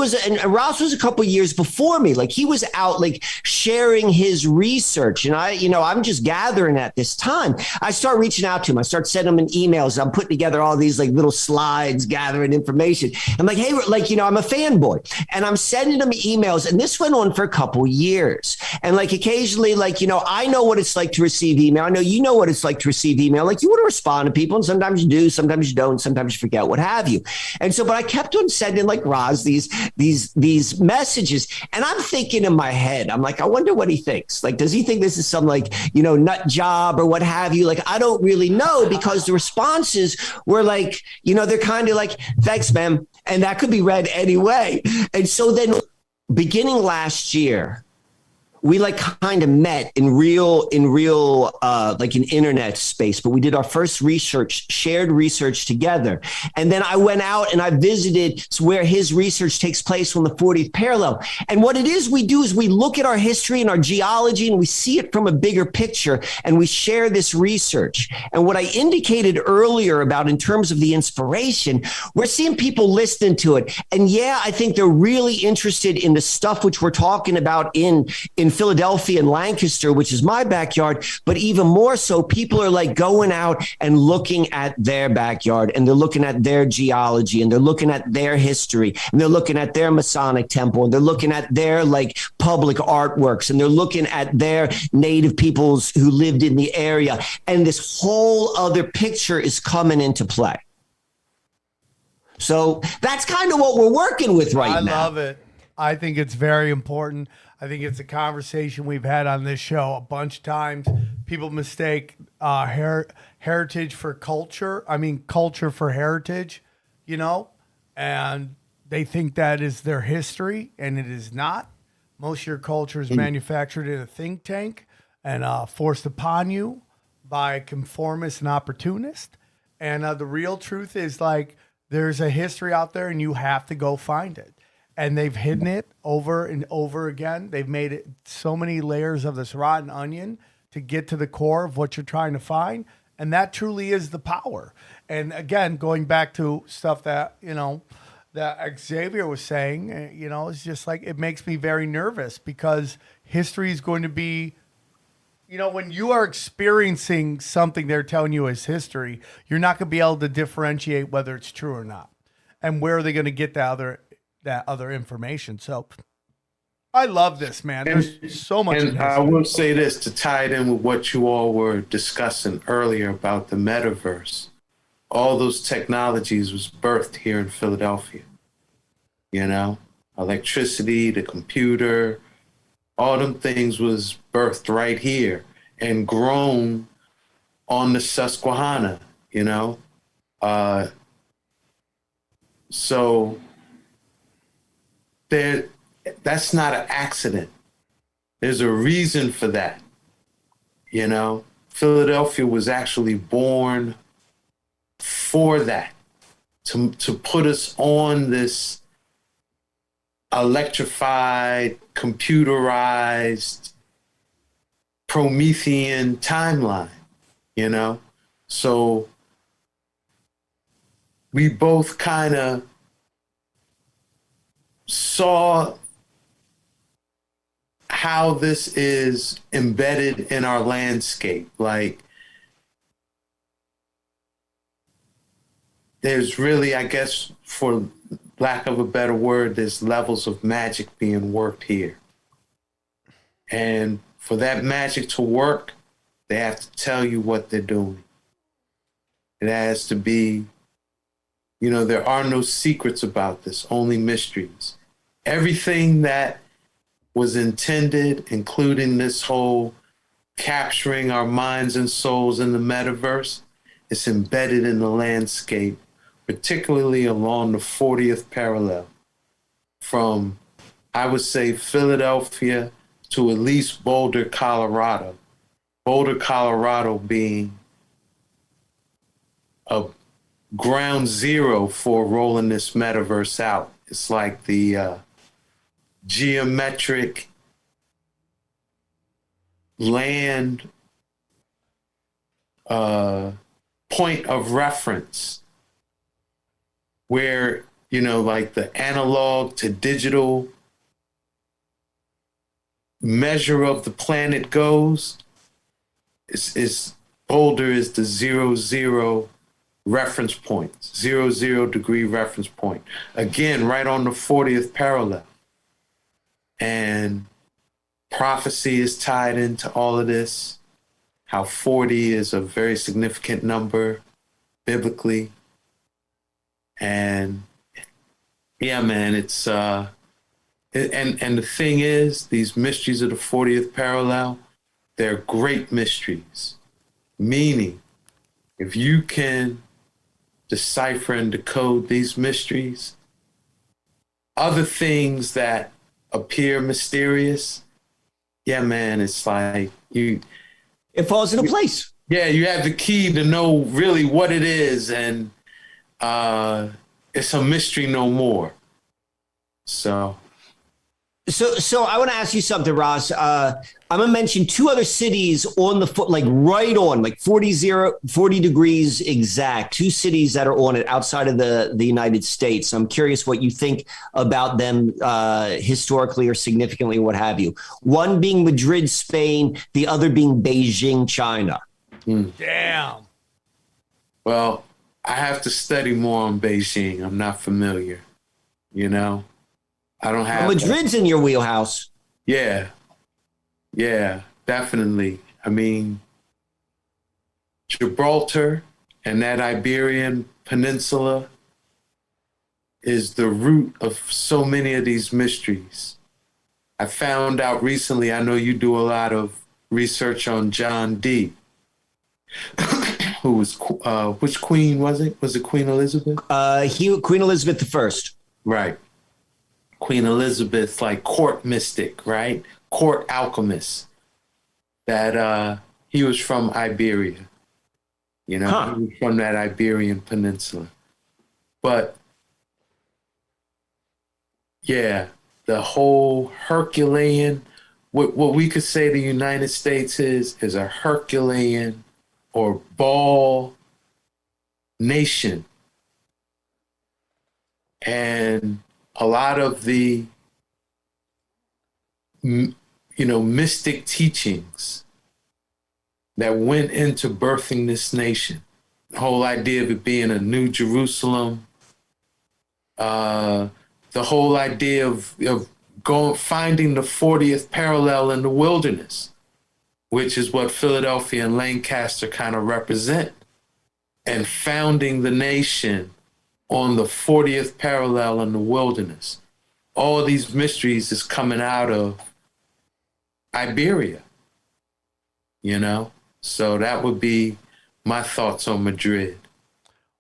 Ross was a couple of years before me. Like he was out like sharing his research. And I'm just gathering at this time. I start reaching out to him. I start sending him emails. I'm putting together all these like little slides, gathering information. I'm like, hey, like, I'm a fanboy, and I'm sending him emails. And this went on for a couple of years. And like occasionally, like, I know what it's like to receive email. I know you know what it's like to receive email. Like you want to respond to people, and sometimes you do, sometimes you don't, sometimes you forget, what have you. And so, but I kept on sending like Roz these messages, and I'm thinking in my head, I'm like, I wonder what he thinks. Like, does he think this is some like, nut job or what have you? Like, I don't really know, because the responses were like, they're kind of like, thanks, man. And that could be read anyway. And so then beginning last year, we like kind of met in real like an internet space, but we did our first shared research together. And then I went out and I visited where his research takes place on the 40th parallel. And what it is we do is we look at our history and our geology, and we see it from a bigger picture, and we share this research. And what I indicated earlier about in terms of the inspiration, we're seeing people listening to it. And yeah, I think they're really interested in the stuff which we're talking about in Philadelphia and Lancaster, which is my backyard, but even more so, people are like going out and looking at their backyard, and they're looking at their geology, and they're looking at their history, and they're looking at their Masonic temple, and they're looking at their like public artworks, and they're looking at their native peoples who lived in the area. And this whole other picture is coming into play. So that's kind of what we're working with right now. I love it. I think it's very important. I think it's a conversation we've had on this show a bunch of times. People mistake heritage for culture. I mean, culture for heritage, and they think that is their history, and it is not. Most of your culture is manufactured in a think tank and forced upon you by conformists and opportunists. And the real truth is like there's a history out there and you have to go find it. And they've hidden it over and over again. They've made it so many layers of this rotten onion to get to the core of what you're trying to find. And that truly is the power. And again, going back to stuff that, that Xavier was saying, it's just like, it makes me very nervous because history is going to be, when you are experiencing something they're telling you is history, you're not going to be able to differentiate whether it's true or not. And where are they going to get that other information? So I love this, man. There's so much. And I will say this to tie it in with what you all were discussing earlier about the metaverse. All those technologies was birthed here in Philadelphia. Electricity, the computer, all them things was birthed right here and grown on the Susquehanna, so that's not an accident. There's a reason for that. Philadelphia was actually born for that, to put us on this electrified, computerized, Promethean timeline, So we both kind of saw how this is embedded in our landscape. Like, there's really, I guess, for lack of a better word, there's levels of magic being worked here. And for that magic to work, they have to tell you what they're doing. It has to be, there are no secrets about this, only mysteries. Everything that was intended, including this whole capturing our minds and souls in the metaverse, is embedded in the landscape, particularly along the 40th parallel, from, I would say, Philadelphia to at least Boulder, Colorado. Boulder, Colorado being a ground zero for rolling this metaverse out. It's like the geometric land point of reference where, like the analog to digital measure of the planet goes, is Boulder is the 0 reference point, 0 degree reference point. Again, right on the 40th parallel. And prophecy is tied into all of this, how 40 is a very significant number biblically. And yeah, man, it's, and the thing is, these mysteries of the 40th parallel, they're great mysteries. Meaning, if you can decipher and decode these mysteries, other things that appear mysterious, yeah, man, it's like it falls into place. Yeah, you have the key to know really what it is, and it's a mystery no more. So I want to ask you something, Ross. I'm going to mention two other cities on the foot, like right on, like 40 degrees exact, two cities that are on it outside of the United States. I'm curious what you think about them historically or significantly, what have you. One being Madrid, Spain, the other being Beijing, China. Damn. Well, I have to study more on Beijing. I'm not familiar, I don't have. Madrid's in your wheelhouse. Yeah, definitely. I mean, Gibraltar and that Iberian Peninsula is the root of so many of these mysteries. I found out recently, I know you do a lot of research on John Dee, who was, which queen was it? Was it Queen Elizabeth? Queen Elizabeth I. Right. Queen Elizabeth, like court mystic, right? Court alchemist. That he was from Iberia. You know, he was from that Iberian Peninsula. But yeah, the whole Herculean, what we could say the United States is a Herculean or ball nation. And a lot of the, mystic teachings that went into birthing this nation, the whole idea of it being a new Jerusalem, the whole idea of finding the 40th parallel in the wilderness, which is what Philadelphia and Lancaster kind of represent, and founding the nation on the 40th parallel in the wilderness. All these mysteries is coming out of Iberia, So that would be my thoughts on Madrid.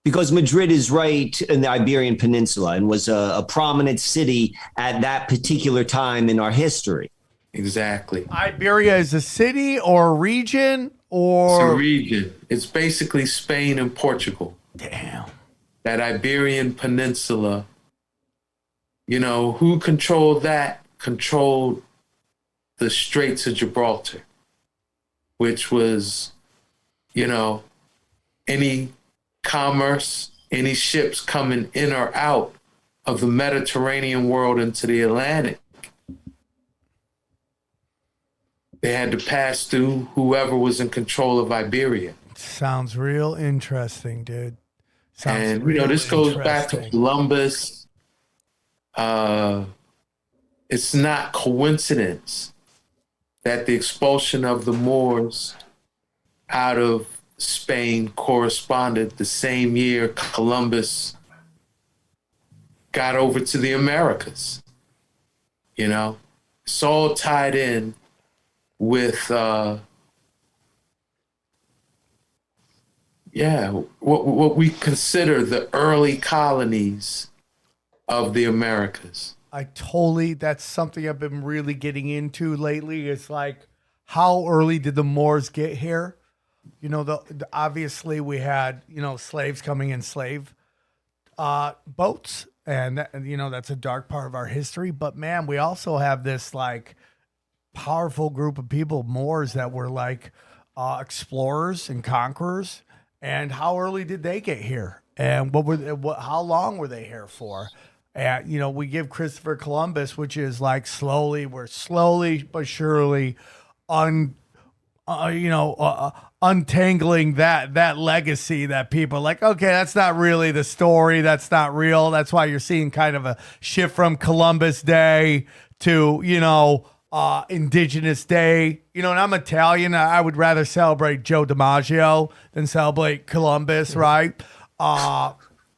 Because Madrid is right in the Iberian Peninsula and was a prominent city at that particular time in our history. Exactly. Iberia is a city or a region or? It's a region. It's basically Spain and Portugal. Damn. That Iberian Peninsula, who controlled that? Controlled the Straits of Gibraltar, which was, any commerce, any ships coming in or out of the Mediterranean world into the Atlantic, they had to pass through whoever was in control of Iberia. Sounds real interesting, dude. And, this goes back to Columbus. It's not coincidence that the expulsion of the Moors out of Spain corresponded the same year Columbus got over to the Americas. It's all tied in with what we consider the early colonies of the Americas. That's something I've been really getting into lately. It's like, how early did the Moors get here? Obviously we had, slaves coming in slave boats. And, that's a dark part of our history. But man, we also have this like powerful group of people, Moors, that were like explorers and conquerors. And how early did they get here? And how long were they here for? And, we give Christopher Columbus, which is like slowly but surely untangling that legacy that people are like, okay, that's not really the story. That's not real. That's why you're seeing kind of a shift from Columbus Day to, Indigenous Day. And I'm Italian. I would rather celebrate Joe DiMaggio than celebrate Columbus, right?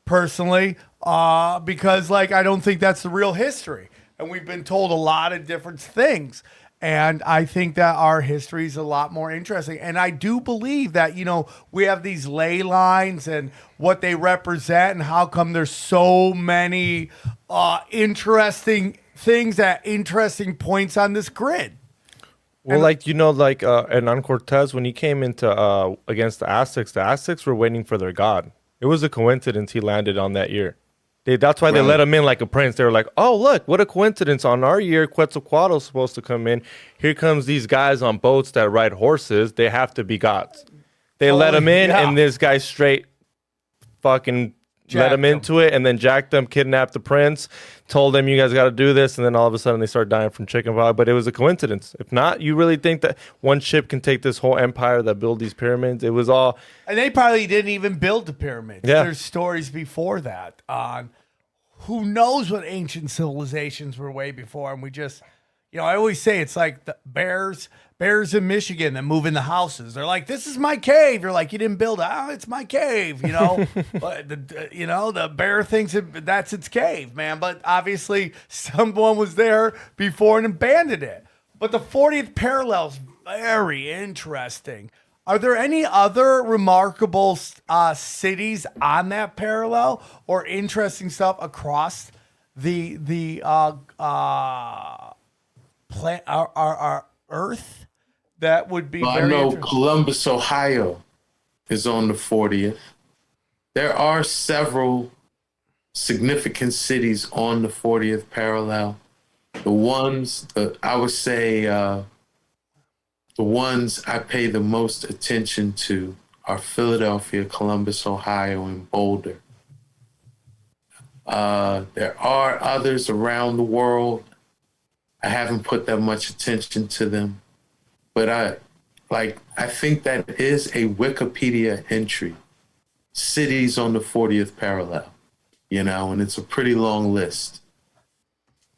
Personally, because I don't think that's the real history. And we've been told a lot of different things. And I think that our history is a lot more interesting. And I do believe that, we have these ley lines and what they represent and how come there's so many interesting things at interesting points on this grid. Well, Hernan Cortez, when he came into against the Aztecs were waiting for their god. It was a coincidence he landed on that year. That's why they let him in like a prince. They were like, oh, look, what a coincidence. On our year, Quetzalcoatl's supposed to come in. Here comes these guys on boats that ride horses. They have to be gods. They let him in, and this guy straight fucking let him into it, and then jacked them, kidnapped the prince, told them, you guys got to do this, and then all of a sudden they start dying from chickenpox. But it was a coincidence. If not, you really think that one ship can take this whole empire that built these pyramids? It was all... And they probably didn't even build the pyramids. Yeah. There's stories before that on who knows what ancient civilizations were way before, and we just... I always say it's like the bears in Michigan that move into houses. They're like, this is my cave. You're like, you didn't build it. Oh, it's my cave, But, the bear thinks that's its cave, man. But obviously someone was there before and abandoned it. But the 40th parallel is very interesting. Are there any other remarkable cities on that parallel or interesting stuff across our Earth. That would be Well, I very know interesting. Columbus, Ohio is on the 40th. There are several significant cities on the 40th parallel. The ones that I would say, the ones I pay the most attention to are Philadelphia, Columbus, Ohio, and Boulder. There are others around the world. I haven't put that much attention to them, but I think that is a Wikipedia entry. Cities on the 40th parallel, and it's a pretty long list.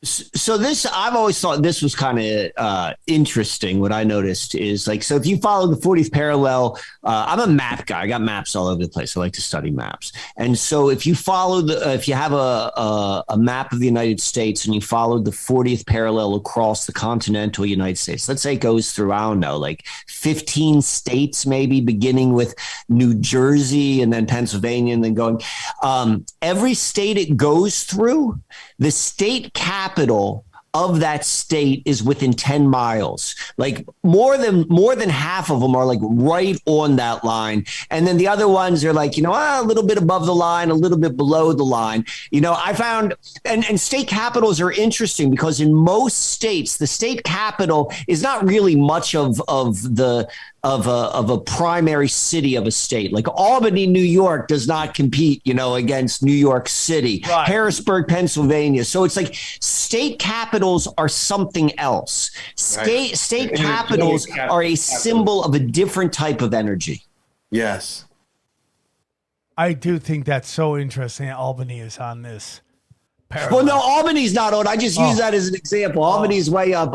So this, I've always thought this was kind of interesting. What I noticed is so if you follow the 40th parallel, I'm a map guy. I got maps all over the place. I like to study maps. And so if you follow if you have a map of the United States and you follow the 40th parallel across the continental United States, let's say it goes through, I don't know, 15 states, maybe beginning with New Jersey and then Pennsylvania and then going, every state it goes through, the state capital of that state is within 10 miles. More than half of them are right on that line. And then the other ones are a little bit above the line, a little bit below the line. I found, and state capitals are interesting because in most states, the state capital is not really much of a primary city of a state. Albany, New York does not compete, against New York City, right. Harrisburg, Pennsylvania. So it's state capitals are something else. State capitals are a symbol of a different type of energy. Yes. I do think that's so interesting. Albany is on this. Parallel. Well, no, Albany's not on. I just use that as an example. Albany's way up.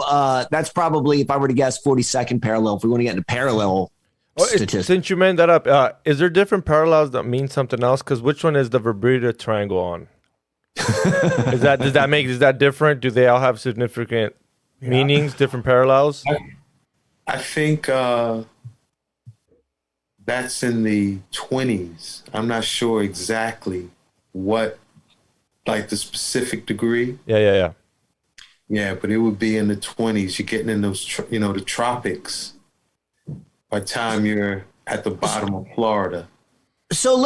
That's probably, if I were to guess, 42nd parallel. If we want to get into parallel statistics. Since you made that up, is there different parallels that mean something else? Because which one is the Bermuda Triangle on? Is that different? Do they all have significant meanings, different parallels? I think that's in the 20s. I'm not sure exactly what. The specific degree. Yeah. Yeah, but it would be in the 20s. You're getting in those, the tropics by the time you're at the bottom of Florida. So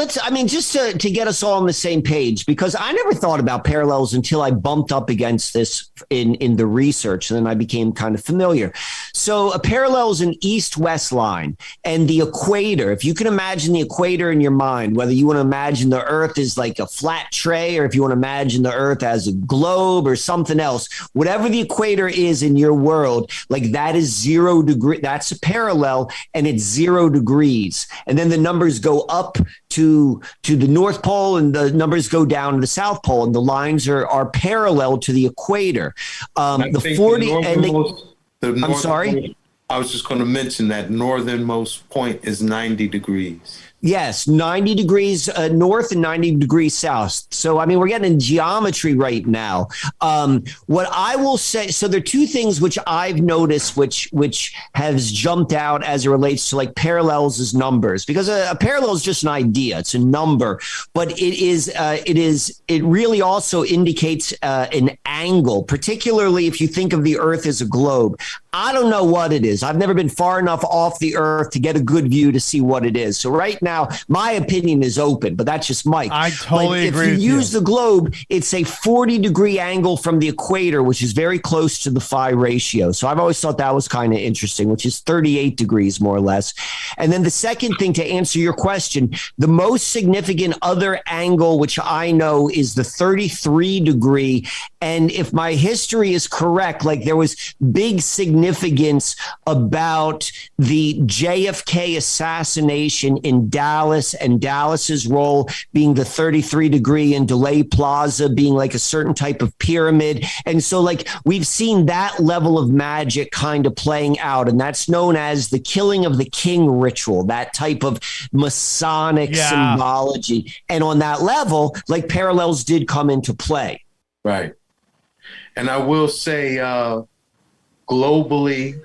just to get us all on the same page, because I never thought about parallels until I bumped up against this in the research, and then I became kind of familiar. So a parallel is an east-west line, and the equator, if you can imagine the equator in your mind, whether you want to imagine the Earth is like a flat tray, or if you want to imagine the Earth as a globe or something else, whatever the equator is in your world, that is 0 degree. That's a parallel, and it's 0 degrees. And then the numbers go up to the North Pole and the numbers go down to the South Pole, and the lines are parallel to the equator. The 40 and I'm sorry. I was just going to mention that northernmost point is 90 degrees. Yes, 90 degrees north and 90 degrees south. So, we're getting in geometry right now. What I will say, so there are two things which I've noticed which has jumped out as it relates to parallels as numbers, because a parallel is just an idea. It's a number, but it really also indicates an angle, particularly if you think of the Earth as a globe. I don't know what it is. I've never been far enough off the Earth to get a good view to see what it is. So right now, my opinion is open, but that's just Mike. I totally agree. If you use the globe, it's a 40-degree angle from the equator, which is very close to the phi ratio. So I've always thought that was kind of interesting, which is 38 degrees more or less. And then the second thing, to answer your question, the most significant other angle, which I know, is the 33-degree. And if my history is correct, there was big significance about the JFK assassination in Dallas, and Dallas's role being the 33-degree, and Delay Plaza being a certain type of pyramid. And so we've seen that level of magic kind of playing out, and that's known as the killing of the king ritual, that type of Masonic symbology. And on that level, parallels did come into play. Right. And I will say, globally,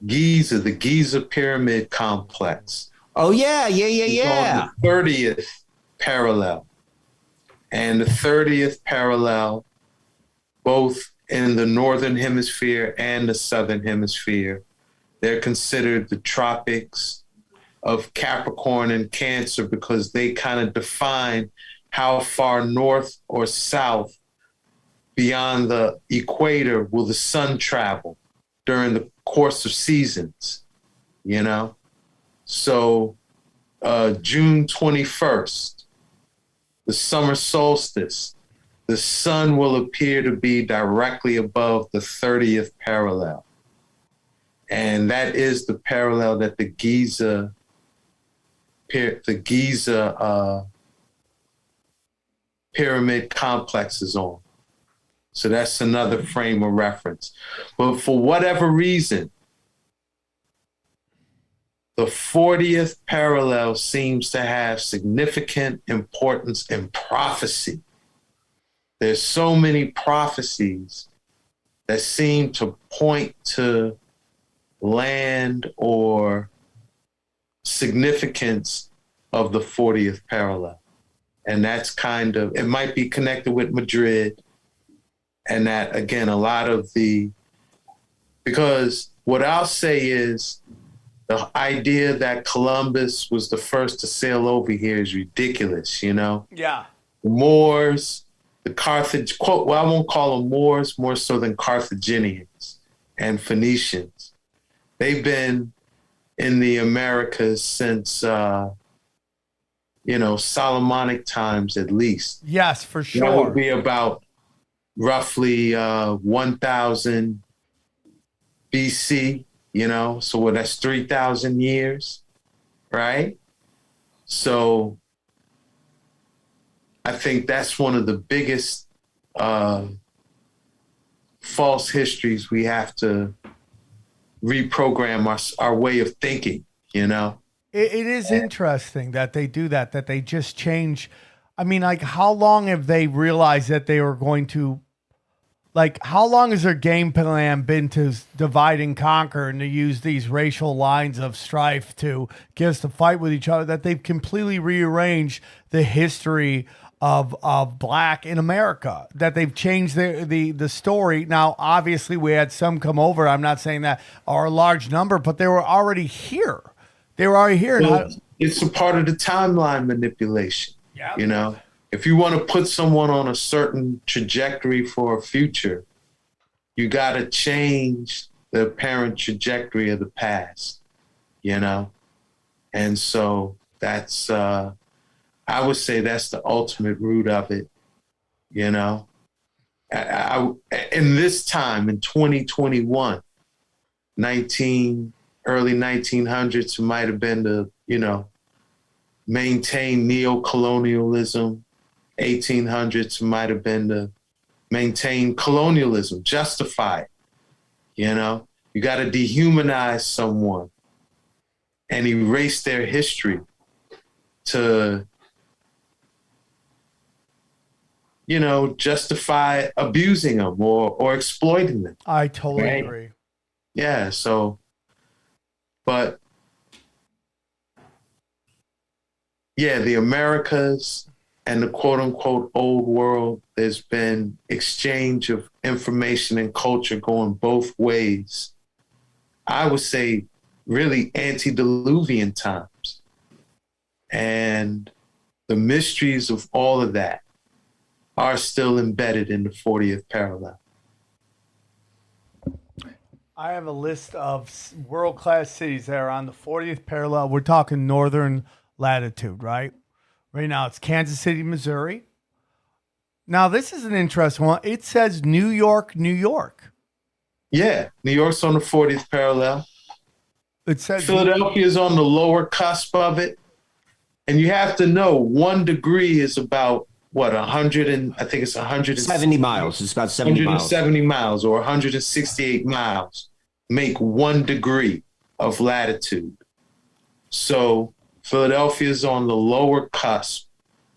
the Giza Pyramid Complex. Oh, yeah. On the 30th parallel. and the 30th parallel, both in the northern hemisphere and the southern hemisphere. They're considered the tropics of Capricorn and Cancer because they kind of define how far north or south beyond the equator will the sun travel during the course of seasons, you know? So June 21st, the summer solstice, the sun will appear to be directly above the 30th parallel. And that is the parallel that the Giza pyramid complex is on. So that's another frame of reference. But for whatever reason, the 40th parallel seems to have significant importance in prophecy. There's so many prophecies that seem to point to land or significance of the 40th parallel. And that's kind of, it might be connected with Madrid. And that, again, a lot of because what I'll say is the idea that Columbus was the first to sail over here is ridiculous, you know? Yeah. The Moors, the Carthage, quote, well, I won't call them Moors, more so than Carthaginians and Phoenicians. They've been in the Americas since, Solomonic times at least. Yes, for sure. That would be about roughly 1000 BC, so that's 3,000 years, right? So I think that's one of the biggest false histories we have to reprogram our way of thinking, It is interesting that they do that they just change. I mean, like, how long have they realized that they were going to, how long has their game plan been to divide and conquer and to use these racial lines of strife to get us to fight with each other, that they've completely rearranged the history of black in America, that they've changed the story. Now, obviously, we had some come over. I'm not saying that are a large number, but they were already here. They were already here. Well, it's a part of the timeline manipulation. Yeah. If you want to put someone on a certain trajectory for a future, you got to change the apparent trajectory of the past, And so that's, I would say that's the ultimate root of it, in this time, in 2021, early 1900s, it might have been to, maintain neo-colonialism. 1800s might have been to maintain colonialism, justify it. You got to dehumanize someone and erase their history to, justify abusing them or exploiting them. I totally agree. Yeah, so, but yeah, the Americas and the quote unquote old world, there's been exchange of information and culture going both ways. I would say really antediluvian times. And the mysteries of all of that are still embedded in the 40th parallel. I have a list of world-class cities that are on the 40th parallel. We're talking northern latitude, right? Right now it's Kansas City, Missouri. Now this is an interesting one. It says New York, New York. Yeah, New York's on the 40th parallel. It says Philadelphia is on the lower cusp of it. And you have to know 1 degree is about what, 170 miles. It's about 70 miles. 170 miles or 168 miles make 1 degree of latitude. So Philadelphia is on the lower cusp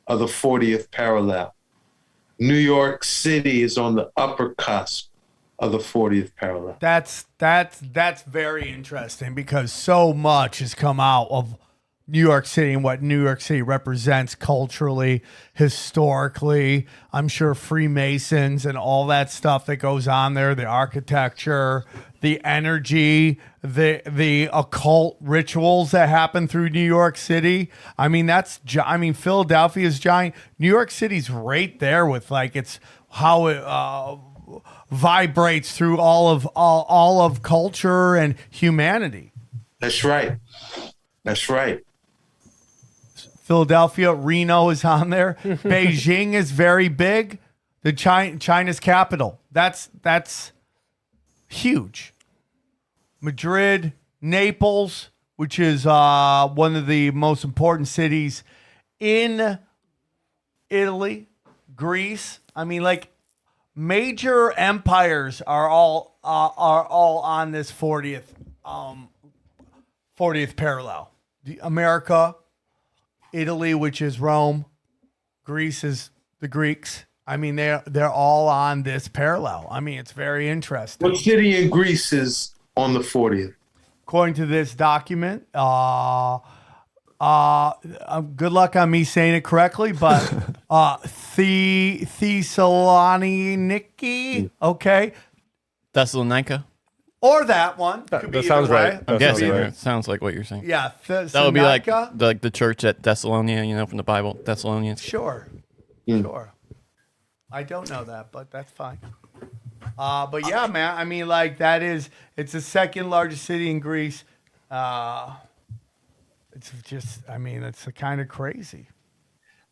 of the 40th parallel. New York City is on the upper cusp of the 40th parallel. That's very interesting because so much has come out of New York City and what New York City represents culturally, historically. I'm sure Freemasons and all that stuff that goes on there, the architecture, the energy, the occult rituals that happen through New York City. I mean, Philadelphia's giant. New York City's right there with like it's how it vibrates through all of culture and humanity. That's right. That's right. Philadelphia, Reno is on there. Beijing is very big. The China's capital. That's huge. Madrid, Naples, which is one of the most important cities in Italy, Greece. I mean, like major empires are all on this 40th parallel. America, Italy, which is Rome, Greece is the Greeks. I mean, they're all on this parallel. I mean, it's very interesting. What city in Greece is on the 40th? According to this document, good luck on me saying it correctly, but Thessaloniki, okay, Thessalonica. or that one. Could be That sounds either way. right. I'm guessing Right. it sounds like what you're saying. Yeah, That would be like Thessalonica. the church at Thessalonia, from the Bible, Thessalonians. Sure. Sure. I don't know that, but that's fine. But yeah, man, I mean, like it's the second largest city in Greece. It's just, I mean, it's kind of crazy.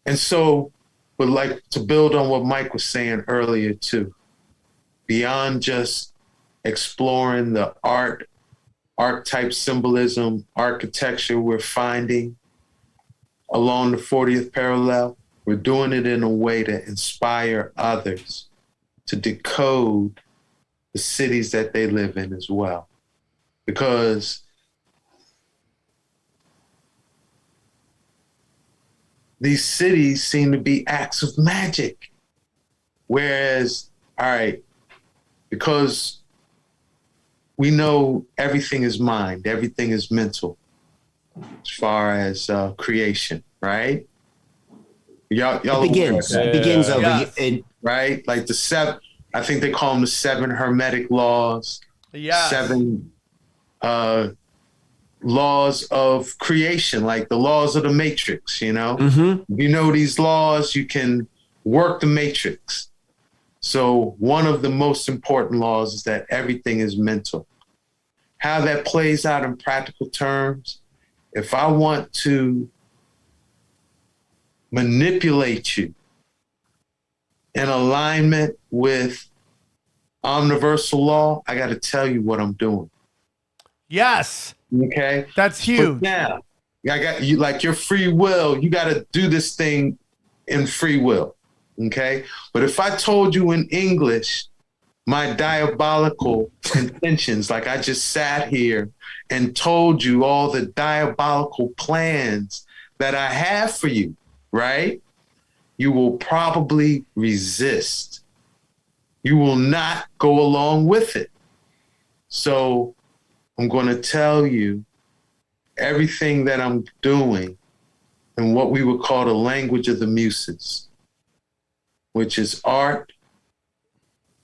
And so, would like to build on what Mike was saying earlier too. Beyond just exploring the archetype symbolism, architecture we're finding along the 40th parallel, we're doing it in a way to inspire others to decode the cities that they live in as well. Because these cities seem to be acts of magic. Whereas, all right, because we know everything is mind, everything is mental as far as creation, right? Y'all It begins. aware of that, It begins over Yes. here. right? Like the seven, I think they call them the 7 hermetic laws, Yeah. 7 laws of creation, like the laws of the matrix, If you know these laws, you can work the matrix. So one of the most important laws is that everything is mental. How that plays out in practical terms, if I want to manipulate you in alignment with omniversal law, I got to tell you what I'm doing. Yes. Okay. That's huge. But now, I got you, like your free will, you got to do this thing in free will. Okay. But if I told you in English my diabolical intentions, like I just sat here and told you all the diabolical plans that I have for you, right? You will probably resist. You will not go along with it. So I'm going to tell you everything that I'm doing in what we would call the language of the muses, which is art,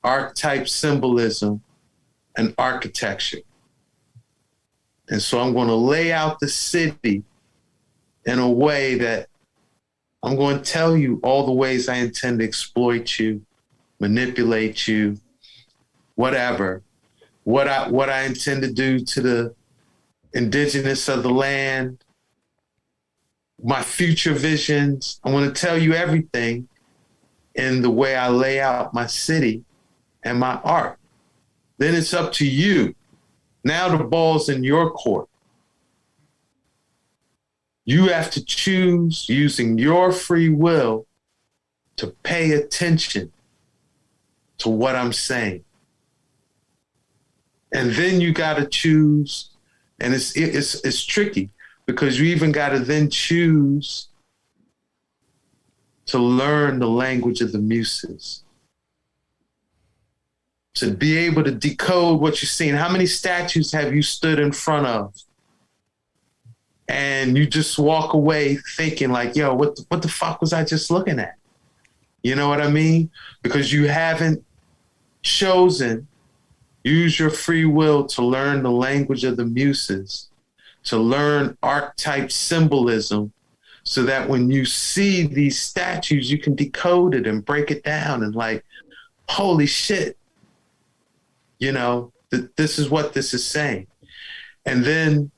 archetype symbolism, and architecture. And so I'm going to lay out the city in a way that I'm going to tell you all the ways I intend to exploit you, manipulate you, whatever. What I intend to do to the indigenous of the land, my future visions. I want to tell you everything in the way I lay out my city and my art. Then it's up to you. Now the ball's in your court. You have to choose using your free will to pay attention to what I'm saying. And then you got to choose, and it's tricky because you even got to then choose to learn the language of the muses, to be able to decode what you're seeing. How many statues have you stood in front of and you just walk away thinking like, yo, what the fuck was I just looking at? You know what I mean? Because you haven't chosen, use your free will to learn the language of the muses, to learn archetype symbolism, so that when you see these statues, you can decode it and break it down and like, holy shit, you know, this is what this is saying. And then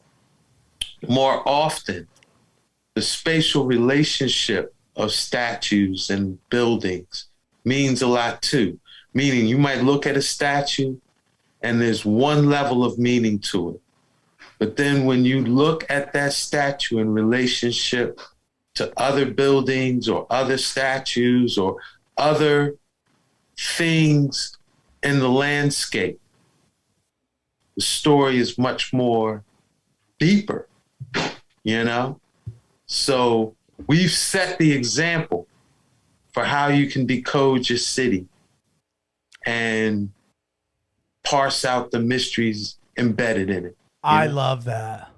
more often, the spatial relationship of statues and buildings means a lot too. Meaning you might look at a statue and there's one level of meaning to it. But then when you look at that statue in relationship to other buildings or other statues or other things in the landscape, the story is much more deeper, you know? So we've set the example for how you can decode your city and parse out the mysteries embedded in it. I love that.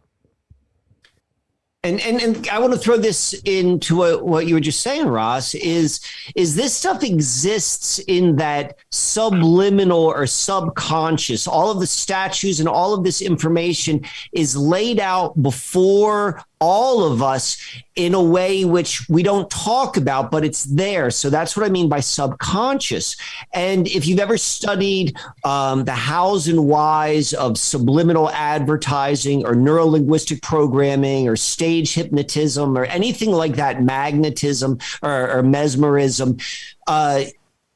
And I want to throw this into what you were just saying, Ross, is this stuff exists in that subliminal or subconscious. All of the statues and all of this information is laid out before all of us in a way which we don't talk about, but it's there. So that's what I mean by subconscious. And if you've ever studied the hows and whys of subliminal advertising or neurolinguistic programming or stage hypnotism or anything like that, magnetism or mesmerism,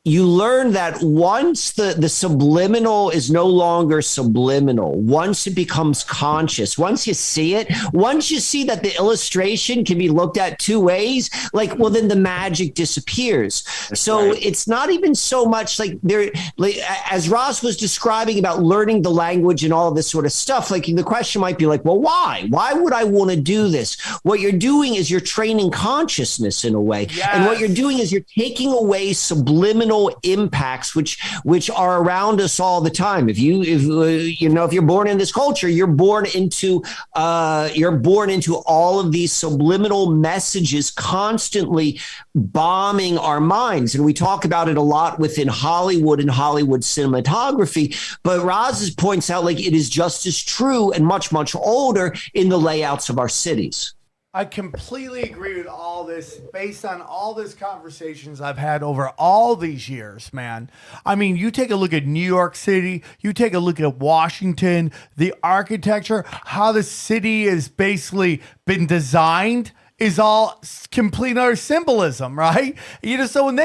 you learn that once the subliminal is no longer subliminal, once it becomes conscious, once you see it, once you see that the illustration can be looked at two ways, like, well, then the magic disappears. So it's not even so much like there, like, as Ross was describing about learning the language and all of this sort of stuff, like the question might be like, well, why? Why would I want to do this? What you're doing is you're training consciousness in a way. Yes. And what you're doing is you're taking away subliminal impacts which are around us all the time. If you're born in this culture, you're born into all of these subliminal messages constantly bombing our minds. And we talk about it a lot within Hollywood and Hollywood cinematography, but Roz points out like it is just as true and much, much older in the layouts of our cities. I completely agree with all this based on all these conversations I've had over all these years, man. I mean, you take a look at New York City, you take a look at Washington, the architecture, how the city has basically been designed is all complete utter symbolism, right? You know, so when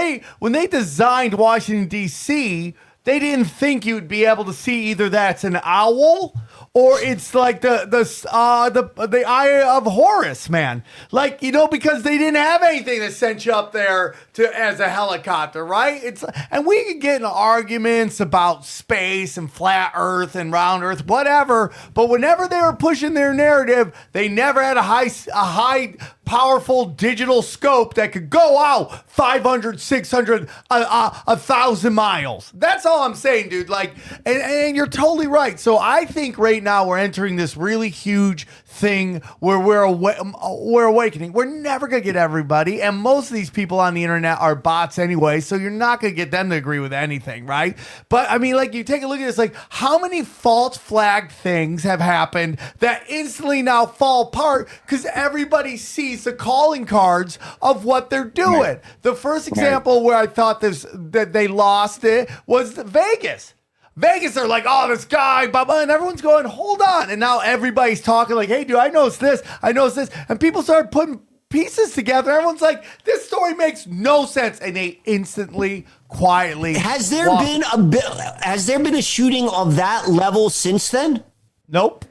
they designed Washington, D.C., they didn't think you'd be able to see either that's an owl or it's like the Eye of Horus, man. Like, you know, because they didn't have anything that sent you up there as a helicopter, right? And we could get in arguments about space and flat Earth and round Earth, whatever. But whenever they were pushing their narrative, they never had a high powerful digital scope that could go out 500, 600, 1,000 miles. That's all I'm saying, dude. Like, and you're totally right. So I think right now we're entering this really huge thing where we're awakening. We're never going to get everybody. And most of these people on the internet are bots anyway. So you're not going to get them to agree with anything, right? But I mean, like, you take a look at this, like, how many false flag things have happened that instantly now fall apart because everybody sees the calling cards of what they're doing. Right. The first example where I thought that they lost it was Vegas. Vegas are like, oh, this guy, blah, blah, and everyone's going, hold on. And now everybody's talking like, hey, dude, I noticed this. And people start putting pieces together. Everyone's like, this story makes no sense. And they instantly, quietly. Has there been a shooting of that level since then? Nope.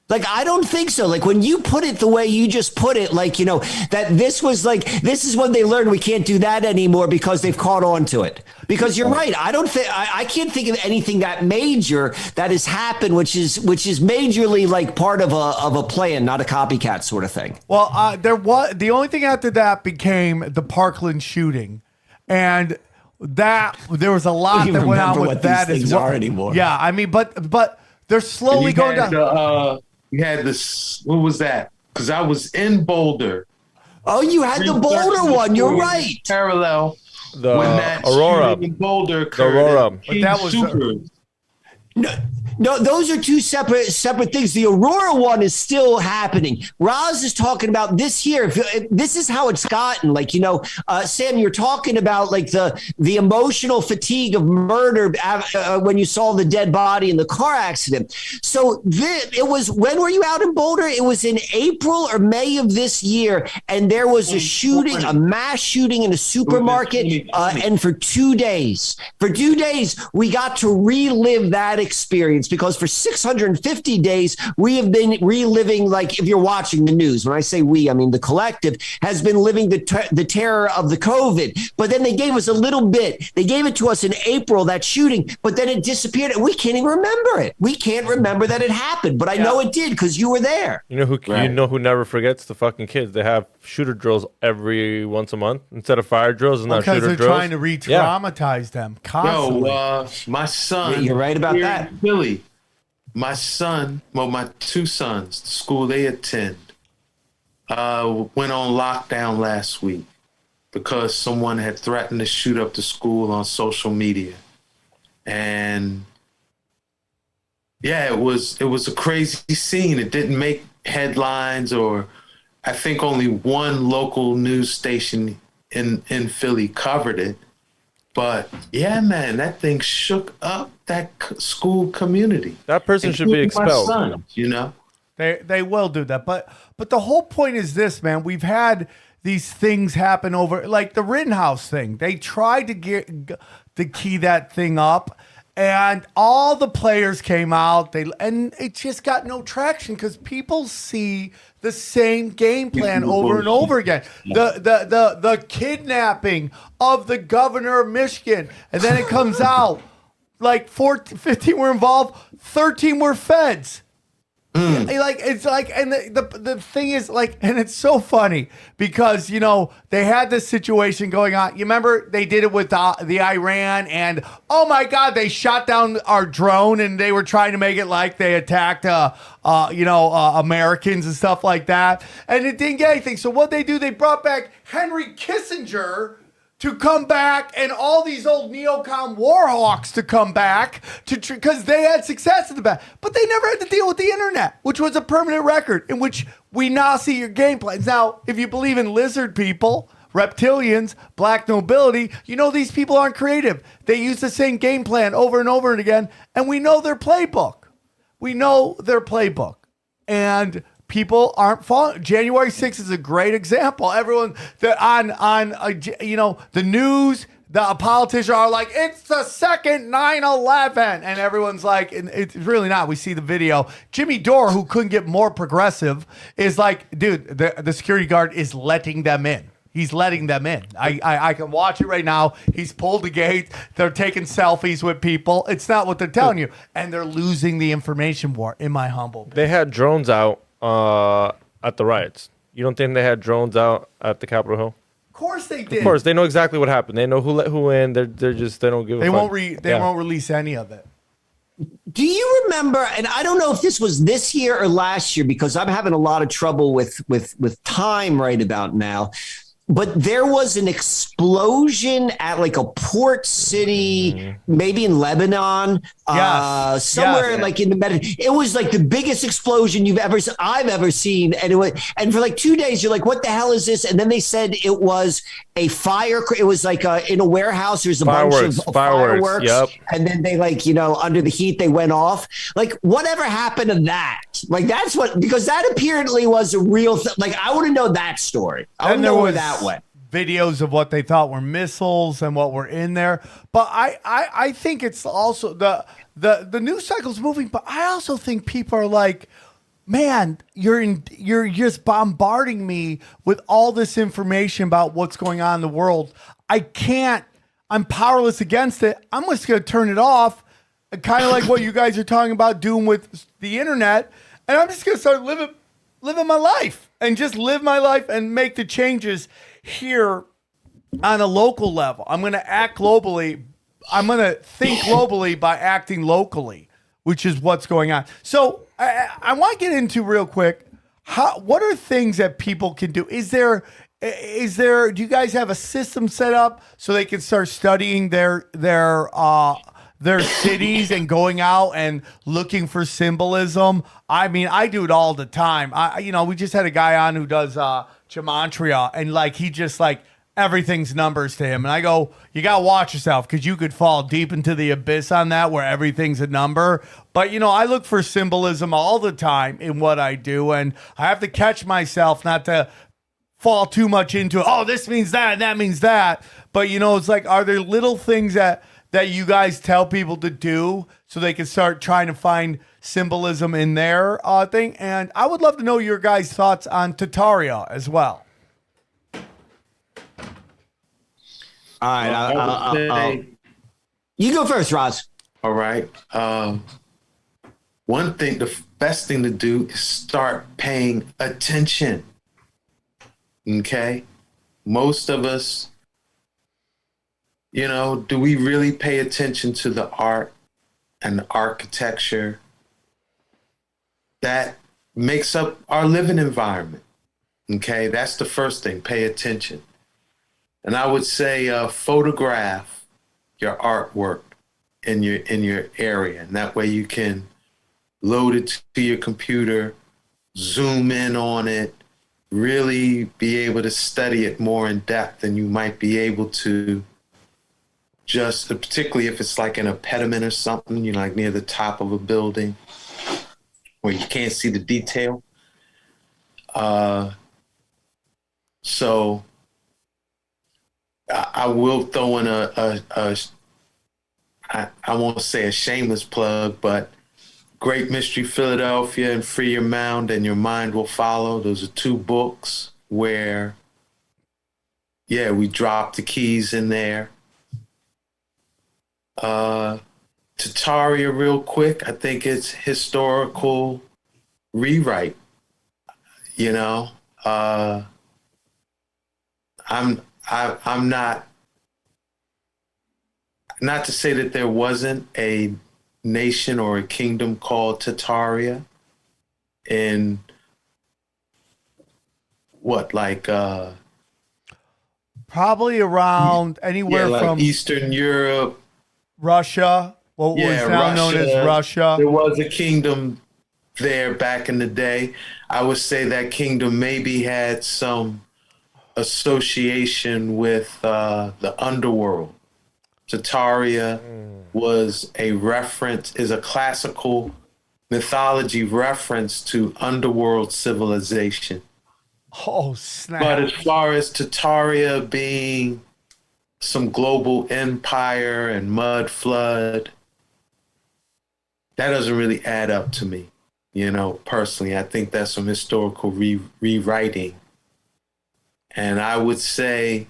Like, I don't think so. Like, when you put it the way you just put it, like, you know, that this was like, this is when they learned we can't do that anymore because they've caught on to it. Because you're right. I can't think of anything that major that has happened, which is majorly like part of a plan, not a copycat sort of thing. Well, the only thing after that became the Parkland shooting. And that there was a lot that went on with that as well. Anymore. Yeah. I mean, but they're slowly going down. You had this, what was that? because I was in Boulder. Oh, you had the Boulder one. You're right. Parallel The when that Aurora. shooting in Boulder The occurred. Aurora. But that was No, those are two separate things. The Aurora one is still happening. Roz is talking about this here. If this is how it's gotten. Like, Sam, you're talking about like the emotional fatigue of murder when you saw the dead body in the car accident. So it was, when were you out in Boulder? It was in April or May of this year, and there was a shooting, a mass shooting in a supermarket, and for 2 days, we got to relive that experience, because for 650 days we have been reliving, like, if you're watching the news, when I say we, I mean the collective has been living the terror of the COVID. But then they gave us a little bit. They gave it to us in April, that shooting, but then it disappeared and we can't even remember it. We can't remember that it happened, but I know it did because you were there. You know who never forgets? The fucking kids. They have shooter drills every once a month instead of fire drills. And because shooter they're drills. trying to re-traumatize them constantly. My son. You're right about here that. in Philly. My son, my two sons, the school they attend, went on lockdown last week because someone had threatened to shoot up the school on social media. And yeah, it was a crazy scene. It didn't make headlines, or I think only one local news station in Philly covered it. But yeah, man, that thing shook up that school community. That person should be expelled. My son, They will do that. But the whole point is this, man. We've had these things happen over, like the Rittenhouse thing. They tried to key that thing up, and all the players came out. And it just got no traction because people see the same game plan over and over again. The kidnapping of the governor of Michigan, and then it comes out like 15 were involved, 13 were feds. Like, it's like, and the thing is, like, and it's so funny because, they had this situation going on. You remember they did it with the Iran, and oh my God, they shot down our drone, and they were trying to make it like they attacked, Americans and stuff like that. And it didn't get anything. So what they do, they brought back Henry Kissinger to come back, and all these old neocon war hawks to come back because they had success in the back. But they never had to deal with the internet, which was a permanent record in which we now see your game plans. Now, if you believe in lizard people, reptilians, black nobility, these people aren't creative. They use the same game plan over and over and again, and we know their playbook. And people aren't following. January 6th is a great example. Everyone the news, the politicians are like, it's the second 9/11. And everyone's like, and it's really not. We see the video. Jimmy Dore, who couldn't get more progressive, is like, dude, the security guard is letting them in. He's letting them in. I can watch it right now. He's pulled the gate. They're taking selfies with people. It's not what they're telling you. And they're losing the information war, in my humble opinion. They had drones out at the riots. You don't think they had drones out at the Capitol Hill? Of course they did. Of course, they know exactly what happened. They know who let who in. They don't give a fuck. They won't release any of it. Do you remember, and I don't know if this was this year or last year, because I'm having a lot of trouble with time right about now, but there was an explosion at like a port city, maybe in Lebanon, somewhere like in the Mediterranean. It was like the biggest explosion I've ever seen, and for like 2 days you're like, what the hell is this? And then they said it was a fire. It was like in a warehouse. There's a bunch of fireworks, yep. And then they under the heat they went off. Like, whatever happened to that? Like, that's what, because that apparently was a real thing. Like, I want to know that story. I want to know where that went. Videos of what they thought were missiles and what were in there. But I think it's also the news cycle's moving, but I also think people are like, man, you're just bombarding me with all this information about what's going on in the world. I'm powerless against it. I'm just going to turn it off, kind of like what you guys are talking about doing with the internet. And I'm just going to start living my life and just live my life and make the changes here on a local level. I'm going to act globally. I'm going to think globally by acting locally, which is what's going on. So I want to get into real quick what are things that people can do? Is there do you guys have a system set up so they can start studying their cities and going out and looking for symbolism? I mean, I do it all the time. We just had a guy on who does gematria, and like he just like everything's numbers to him. And I go, you got to watch yourself because you could fall deep into the abyss on that where everything's a number. But, I look for symbolism all the time in what I do. And I have to catch myself not to fall too much into, oh, this means that and that means that. But, it's like, are there little things that you guys tell people to do so they can start trying to find symbolism in their thing? And I would love to know your guys' thoughts on Tataria as well. All right, you go first, Roz. All right. One thing, the best thing to do is start paying attention. Okay? Most of us, do we really pay attention to the art and the architecture that makes up our living environment? Okay? That's the first thing, pay attention. And I would say photograph your artwork in your area, and that way you can load it to your computer, zoom in on it, really be able to study it more in depth than you might be able to just, particularly if it's like an impediment or something, like near the top of a building where you can't see the detail. So I will throw in I won't say a shameless plug, but Great Mystery Philadelphia and Free Your Mound and Your Mind Will Follow. Those are two books where, we drop the keys in there. Tataria, real quick, I think it's historical rewrite. I'm not to say that there wasn't a nation or a kingdom called Tataria in probably around anywhere from Eastern Europe, Russia, what was now known as Russia. There was a kingdom there back in the day. I would say that kingdom maybe had some association with the underworld. Tataria is a classical mythology reference to underworld civilization. Oh, snap. But as far as Tataria being some global empire and mud flood, that doesn't really add up to me, personally. I think that's some historical rewriting. And I would say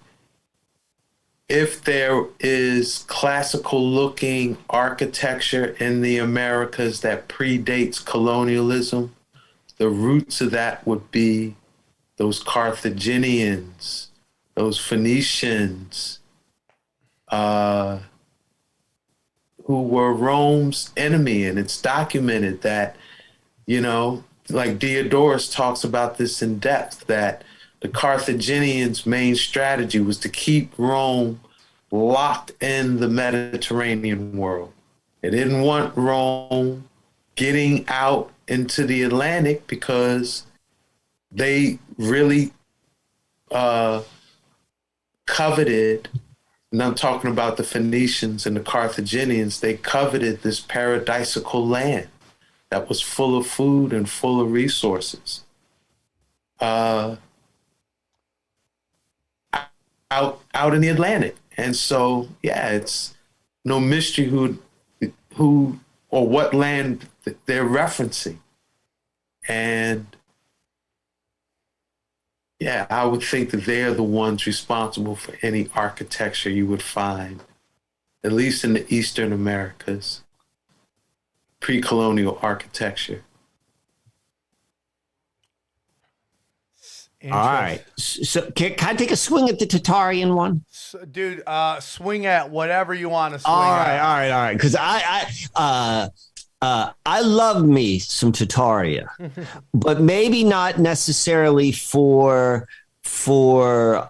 if there is classical looking architecture in the Americas that predates colonialism, the roots of that would be those Carthaginians, those Phoenicians, who were Rome's enemy. And it's documented that, like Diodorus talks about this in depth, that the Carthaginians' main strategy was to keep Rome locked in the Mediterranean world. They didn't want Rome getting out into the Atlantic because they really coveted, and I'm talking about the Phoenicians and the Carthaginians, they coveted this paradisical land that was full of food and full of resources. Out in the Atlantic. And so, it's no mystery who or what land they're referencing. And I would think that they're the ones responsible for any architecture you would find, at least in the Eastern Americas, pre-colonial architecture. All right. So can I take a swing at the Tatarian one? Dude, swing at whatever you want to swing all at. right. Because I love me some Tataria, but maybe not necessarily for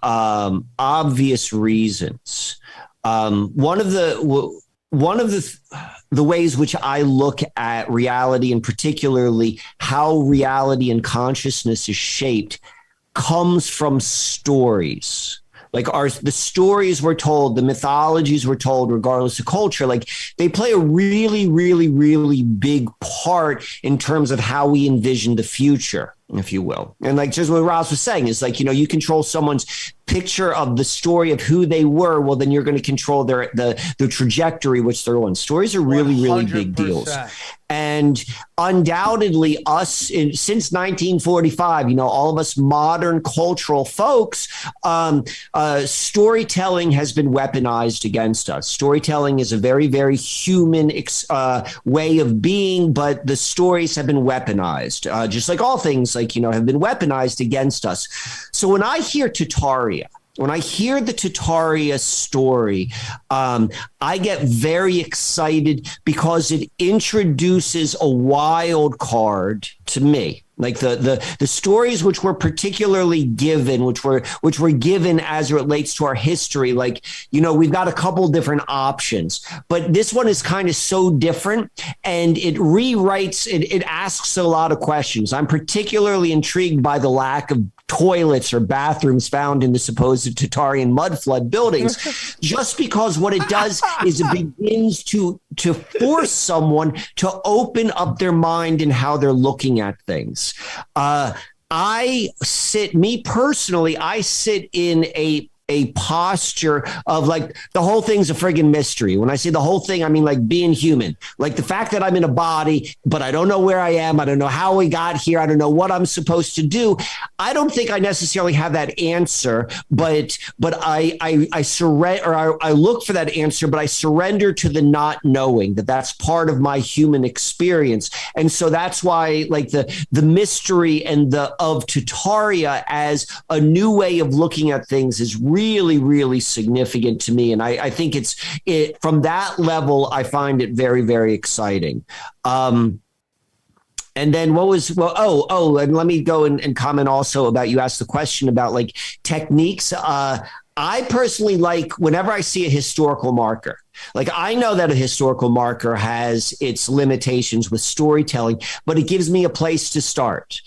obvious reasons. One of the ways which I look at reality, and particularly how reality and consciousness is shaped, comes from stories. Like the stories we're told, the mythologies we're told, regardless of culture, like they play a really, really, really big part in terms of how we envision the future, if you will. And like just what Ross was saying is like, you control someone's picture of the story of who they were. Well, then you're going to control the trajectory which they're on. Stories are really, really big deals. And undoubtedly since 1945, all of us modern cultural folks, storytelling has been weaponized against us. Storytelling is a very, very human way of being, but the stories have been weaponized, just like all things have been weaponized against us. So when I hear Tataria, when I hear the Tataria story, I get very excited because it introduces a wild card to me. Like the stories which were particularly given, which were given as it relates to our history, we've got a couple different options, but this one is kind of so different, and it rewrites, it asks a lot of questions. I'm particularly intrigued by the lack of toilets or bathrooms found in the supposed Tatarian mud flood buildings, just because what it does is it begins to force someone to open up their mind and how they're looking at things. I sit in a posture of like the whole thing's a friggin' mystery. When I say the whole thing, I mean like being human, like the fact that I'm in a body, but I don't know where I am. I don't know how we got here. I don't know what I'm supposed to do. I don't think I necessarily have that answer, but I surrender, or I look for that answer, but I surrender to the not knowing that's part of my human experience. And so that's why like the mystery and of Tataria as a new way of looking at things is really, really significant to me. And I think it from that level, I find it very, very exciting. And then and let me go and comment also about, you asked the question about like techniques. I personally like whenever I see a historical marker. Like I know that a historical marker has its limitations with storytelling, but it gives me a place to start.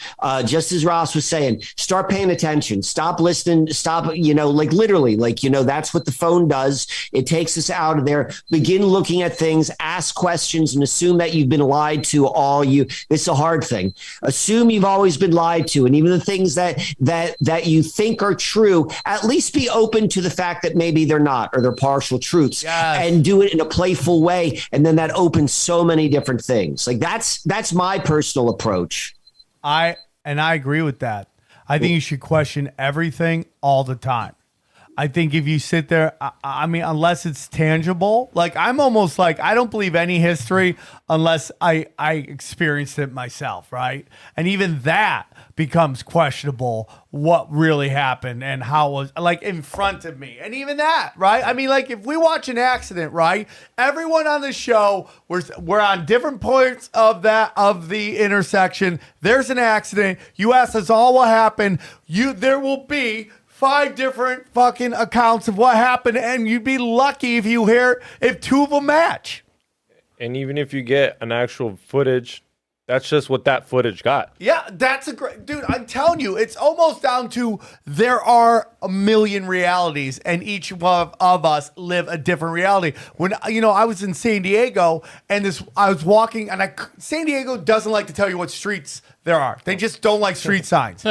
Just as Ross was saying, start paying attention, stop listening, stop, like literally, that's what the phone does. It takes us out of there, begin looking at things, ask questions, and assume that you've been lied to it's a hard thing. Assume you've always been lied to. And even the things that you think are true, at least be open to the fact that maybe they're not, or they're partial truths. Yes. And do it in a playful way, and then that opens so many different things. Like that's my personal approach. I agree with that. I think you should question everything all the time. I think if you sit there, I mean, unless it's tangible, like I'm almost like, I don't believe any history unless I experienced it myself, right? And even that becomes questionable, what really happened and how was like in front of me. And even that, right? I mean, like if we watch an accident, right? Everyone on the show, we're on different points of the intersection. There's an accident. You ask us all what happened. There will be 5 different fucking accounts of what happened, and you'd be lucky if 2 of them match. And even if you get an actual footage, that's just what that footage got. Yeah, that's a great dude. I'm telling you, it's almost down to there are a million realities, and each one of us live a different reality. When I was in San Diego, and I was walking, and San Diego doesn't like to tell you what streets there are. They just don't like street signs.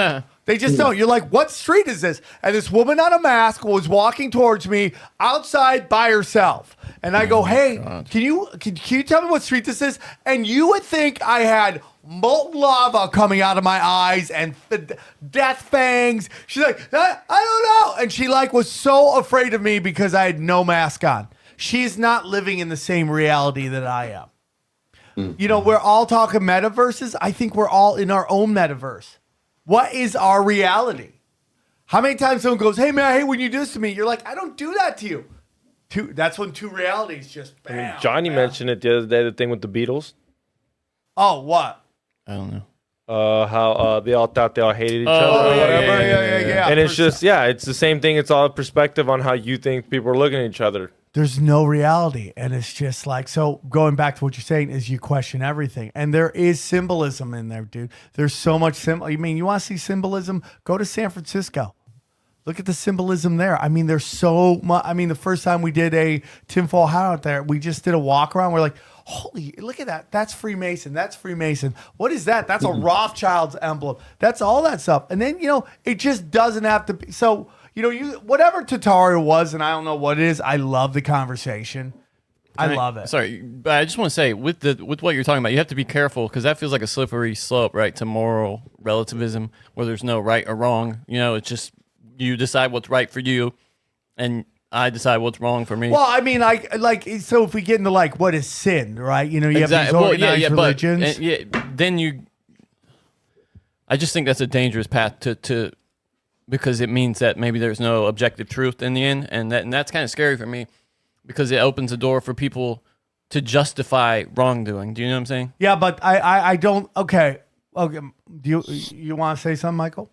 They just don't. You're like, what street is this? And this woman on a mask was walking towards me outside by herself. And I go, hey, can you tell me what street this is? And you would think I had molten lava coming out of my eyes and death fangs. She's like, I don't know. And she was so afraid of me because I had no mask on. She's not living in the same reality that I am. We're all talking metaverses. I think we're all in our own metaverse. What is our reality? How many times someone goes, hey man, I hate when you do this to me. You're like, I don't do that to you. That's when 2 realities just bam. Johnny mentioned it the other day, the thing with the Beatles. Oh, what? I don't know. How they all thought they all hated each other Oh, or yeah, whatever. yeah. And it's just, it's the same thing. It's all perspective on how you think people are looking at each other. There's no reality. And it's just like, so going back to what you're saying is you question everything. And there is symbolism in there, dude. There's so much I mean, you want to see symbolism? Go to San Francisco. Look at the symbolism there. I mean, there's so much. I mean, the first time we did a tinfoil hat out there, we just did a walk around. We're like, holy, look at that. That's Freemason. That's Freemason. What is that? That's a Rothschild's emblem. That's all that stuff. And then, it just doesn't have to be. So, whatever Tataria was, and I don't know what it is, I love the conversation. I love it. Sorry, but I just want to say with what you're talking about, you have to be careful because that feels like a slippery slope, right, to moral relativism where there's no right or wrong. It's just you decide what's right for you, and I decide what's wrong for me. Well, I mean, so if we get into what is sin, right? You have these organized religions. Then I just think that's a dangerous path to because it means that maybe there's no objective truth in the end, and that's kind of scary for me because it opens the door for people to justify wrongdoing. Do you know what I'm saying? Yeah, but I don't. Okay. Do you want to say something, Michael?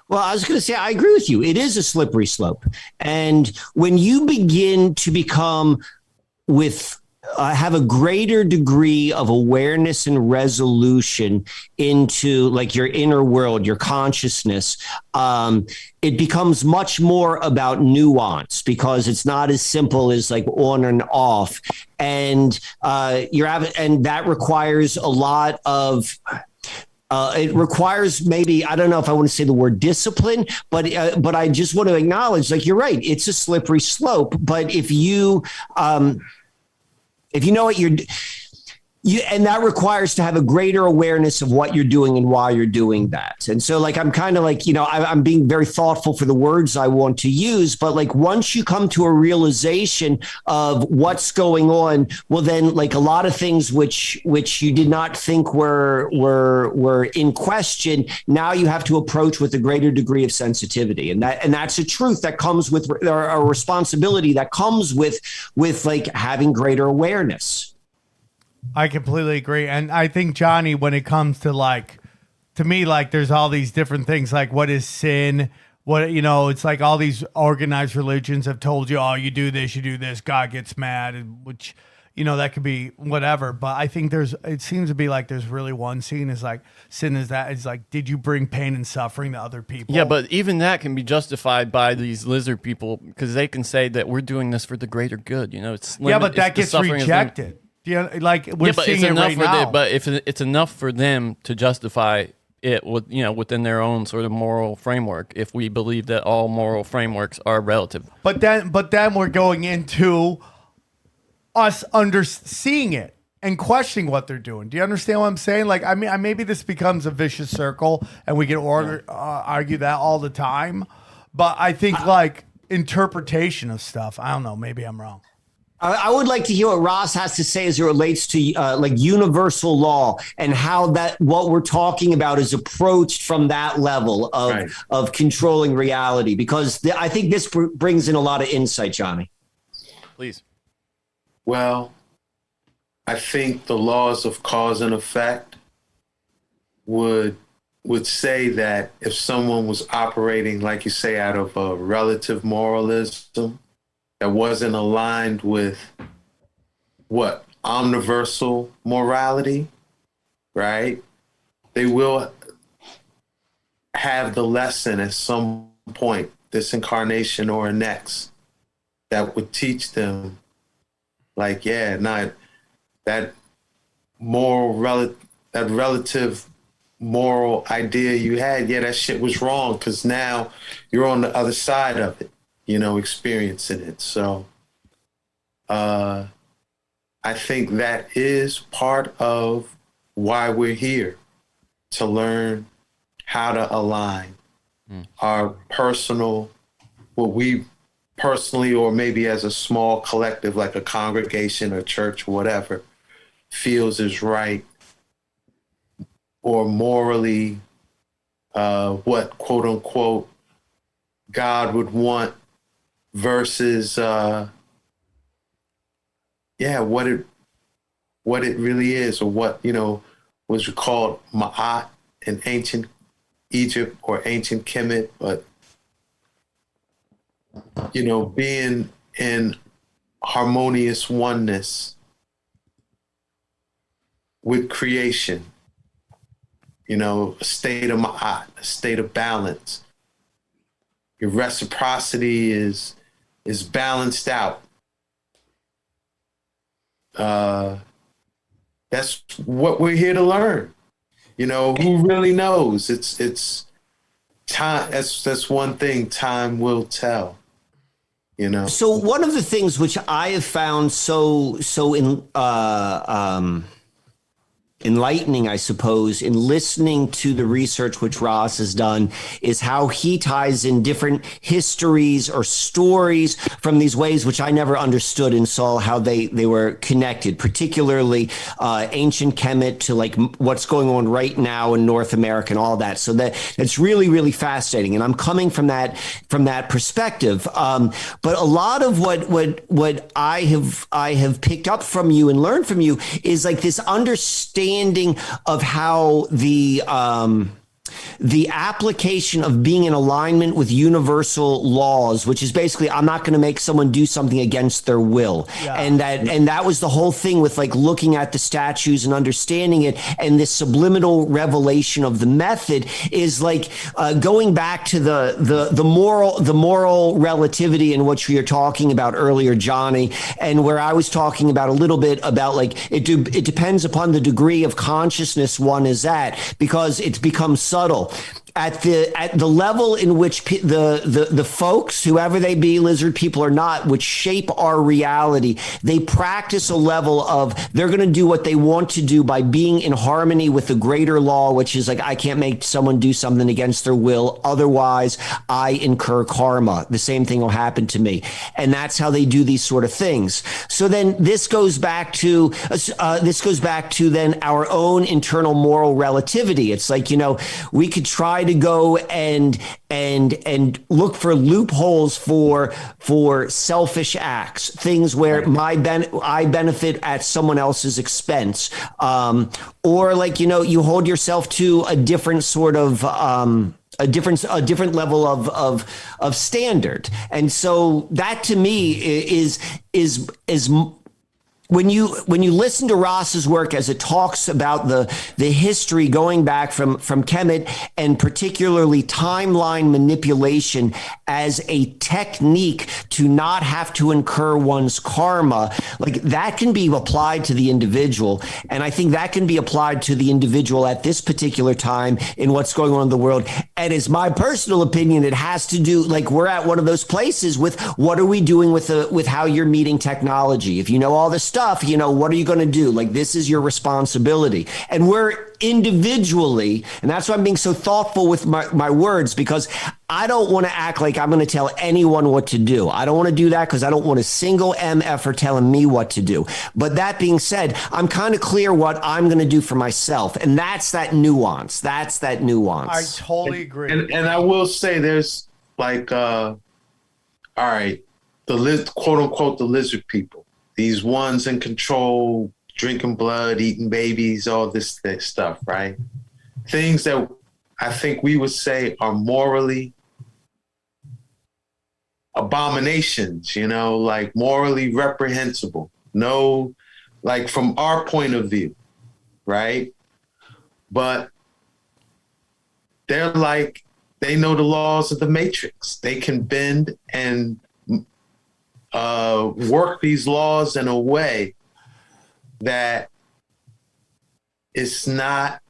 Well, I was going to say, I agree with you. It is a slippery slope. And when you begin to become have a greater degree of awareness and resolution into your inner world, your consciousness, it becomes much more about nuance because it's not as simple as on and off. And and that requires a lot of it requires maybe, I don't know if I want to say the word discipline, but I just want to acknowledge, you're right, it's a slippery slope. But if you know what and that requires to have a greater awareness of what you're doing and why you're doing that. And so I'm kind of I'm being very thoughtful for the words I want to use, but once you come to a realization of what's going on, well, then a lot of things which you did not think were in question, now you have to approach with a greater degree of sensitivity. And that's a truth that comes with a responsibility that comes with having greater awareness. I completely agree. And I think, Johnny, when it comes to to me, there's all these different things, what is sin? What, it's all these organized religions have told you, oh, you do this, God gets mad, and which, that could be whatever. But I think it seems to be there's really one scene is sin is that it's did you bring pain and suffering to other people? Yeah, but even that can be justified by these lizard people because they can say that we're doing this for the greater good. But that gets rejected. We're seeing it right now. But if it's enough for them to justify it within their own sort of moral framework, if we believe that all moral frameworks are relative. But then we're going into us seeing it and questioning what they're doing. Do you understand what I'm saying? Maybe this becomes a vicious circle and we can argue that all the time. But I think interpretation of stuff, I don't know, maybe I'm wrong. I would like to hear what Ross has to say as it relates to universal law and how what we're talking about is approached from that level of controlling reality, because I think this brings in a lot of insight, Johnny. Please. Well, I think the laws of cause and effect would say that if someone was operating, like you say, out of a relative moralism, that wasn't aligned with omniversal morality, right? They will have the lesson at some point, this incarnation or next, that would teach them, that relative moral idea you had, that shit was wrong because now you're on the other side of it. Experiencing it. So I think that is part of why we're here, to learn how to align our personal, what we personally, or maybe as a small collective, like a congregation or church, whatever, feels is right, or morally what, quote unquote, God would want, versus what it really is, or what was called Ma'at in ancient Egypt or ancient Kemet, but being in harmonious oneness with creation, a state of ma'at, a state of balance. Your reciprocity is balanced out. That's what we're here to learn. Who really knows? It's time. That's one thing. Time will tell. So one of the things which I have found so enlightening, I suppose, in listening to the research which Ross has done is how he ties in different histories or stories from these ways which I never understood and saw how they were connected, particularly ancient Kemet to like what's going on right now in North America and all that. So it's really, really fascinating. And I'm coming from that perspective. But a lot of what I have picked up from you and learned from you is like this understanding of how the application of being in alignment with universal laws, which is basically I'm not going to make someone do something against their will. Yeah. And that was the whole thing with like looking at the statues and understanding it. And this subliminal revelation of the method is like going back to the moral relativity in which we were talking about earlier, Johnny, and where I was talking about a little bit about like it depends upon the degree of consciousness one is at, because it's become subtle. At the level in which the folks, whoever they be, lizard people or not, which shape our reality, they practice a level of they're going to do what they want to do by being in harmony with the greater law, which is like I can't make someone do something against their will, otherwise I incur karma. The same thing will happen to me, and that's how they do these sort of things. So then this goes back to then our own internal moral relativity. It's like we could try to go and look for loopholes for selfish acts, things where I benefit at someone else's expense, or like you hold yourself to a different sort of a different level of standard, and so that to me is when you listen to Ross's work as it talks about the history going back from Kemet, and particularly timeline manipulation as a technique to not have to incur one's karma, like that can be applied to the individual. And I think that can be applied to the individual at this particular time in what's going on in the world. And it's my personal opinion, it has to do, like we're at one of those places with what are we doing with how you're meeting technology? If you know all this stuff, what are you going to do? Like, this is your responsibility. And we're individually, and that's why I'm being so thoughtful with my words, because I don't want to act like I'm going to tell anyone what to do. I don't want to do that because I don't want a single MF telling me what to do. But that being said, I'm kind of clear what I'm going to do for myself. And that's that nuance. I totally agree. And I will say there's like, all right, quote unquote, the lizard people. These ones in control, drinking blood, eating babies, all this stuff, right? Things that I think we would say are morally abominations, like morally reprehensible. No, like from our point of view, right? But they're like, they know the laws of the matrix. They can bend and work these laws in a way that it's not,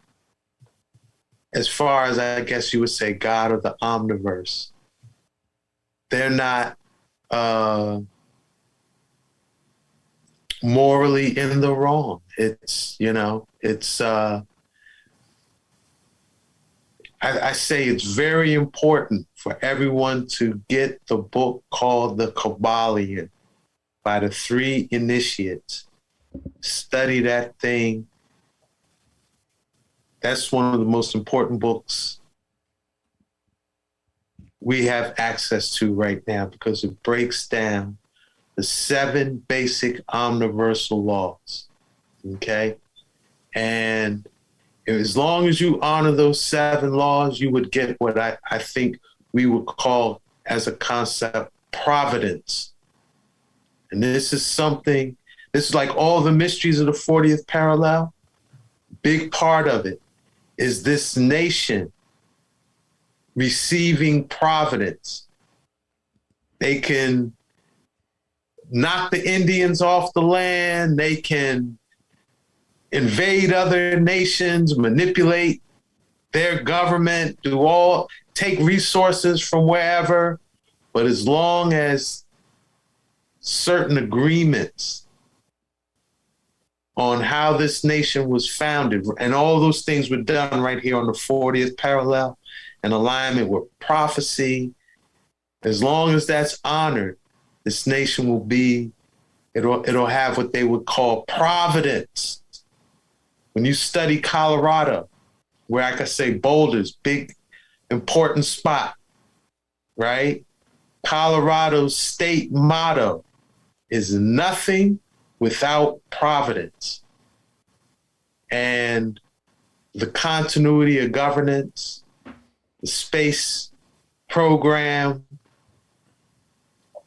as far as I guess you would say, God or the omniverse. They're not morally in the wrong. I say it's very important for everyone to get the book called The Kabbalion by the 3 initiates. Study that thing. That's one of the most important books we have access to right now, because it breaks down the 7 basic omniversal laws. Okay? And As long as you honor those 7 laws, you would get what I think we would call as a concept providence. And this is like all the mysteries of the 40th parallel. Big part of it is this nation receiving providence. They can knock the Indians off the land. They can invade other nations, manipulate their government, take resources from wherever. But as long as certain agreements on how this nation was founded, and all those things were done right here on the 40th parallel, in alignment with prophecy, as long as that's honored, this nation will be, it'll have what they would call providence. When you study Colorado, where I could say Boulder's big, important spot, right? Colorado's state motto is nothing without providence. And the continuity of governance, the space program,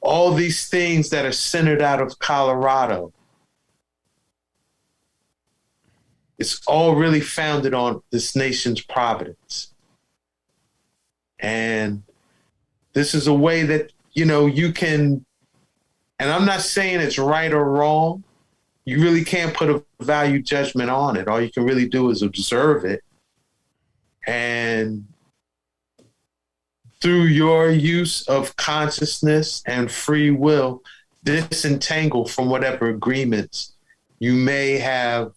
all these things that are centered out of Colorado, it's all really founded on this nation's providence. And this is a way that, you can, and I'm not saying it's right or wrong. You really can't put a value judgment on it. All you can really do is observe it. And through your use of consciousness and free will, disentangle from whatever agreements you may have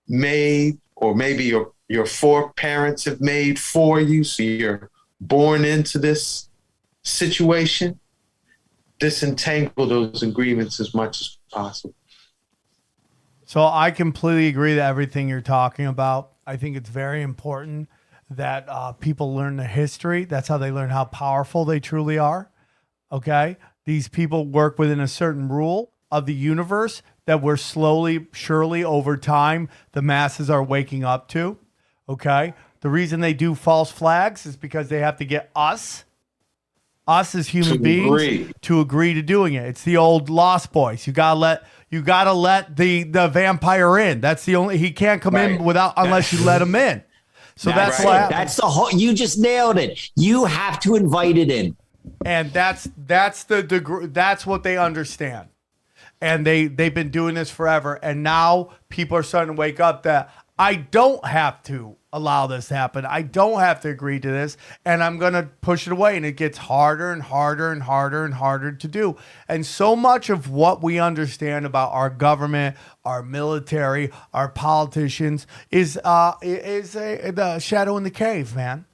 made, or maybe your foreparents have made for you, so you're born into this situation. Disentangle those agreements as much as possible. So I completely agree that everything you're talking about. I think it's very important that people learn the history. That's how they learn how powerful they truly are. Okay? These people work within a certain rule of the universe that we're slowly, surely, over time, the masses are waking up to. Okay? The reason they do false flags is because they have to get us as human beings to agree to doing it. It's the old Lost Boys. You gotta let the vampire in. That's the only, he can't come in unless you let him in. So that's what happens. That's the whole, you just nailed it. You have to invite it in. And that's what they understand. And they've been doing this forever. And now people are starting to wake up that I don't have to allow this to happen. I don't have to agree to this. And I'm going to push it away. And it gets harder and harder and harder and harder to do. And so much of what we understand about our government, our military, our politicians is the shadow in the cave, man.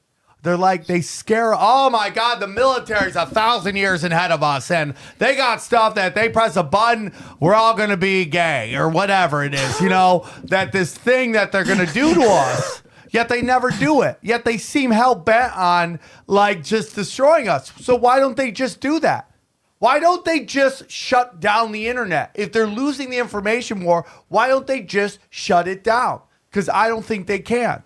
They're like, they scare, oh my God, the military's 1,000 years ahead of us. And they got stuff that they press a button, we're all going to be gay or whatever it is, that this thing that they're going to do to us, yet they never do it. Yet they seem hell bent on like just destroying us. So why don't they just do that? Why don't they just shut down the internet? If they're losing the information war, why don't they just shut it down? Because I don't think they can.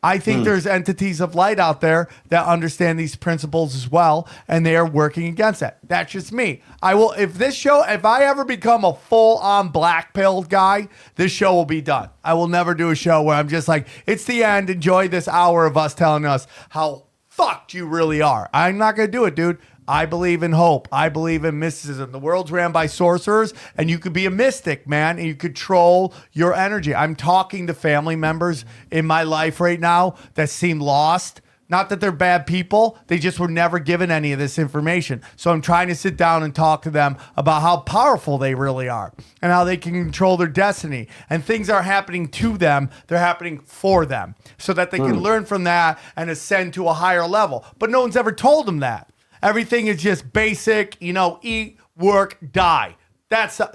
I think there's entities of light out there that understand these principles as well, and they are working against that. That's just me. If I ever become a full-on black-pilled guy, this show will be done. I will never do a show where I'm just like, it's the end, enjoy this hour of us telling us how fucked you really are. I'm not going to do it, dude. I believe in hope. I believe in mysticism. The world's ran by sorcerers, and you could be a mystic, man, and you control your energy. I'm talking to family members in my life right now that seem lost. Not that they're bad people. They just were never given any of this information. So I'm trying to sit down and talk to them about how powerful they really are and how they can control their destiny. And things are happening to them. They're happening for them so that they can learn from that and ascend to a higher level. But no one's ever told them that. Everything is just basic, eat, work, die.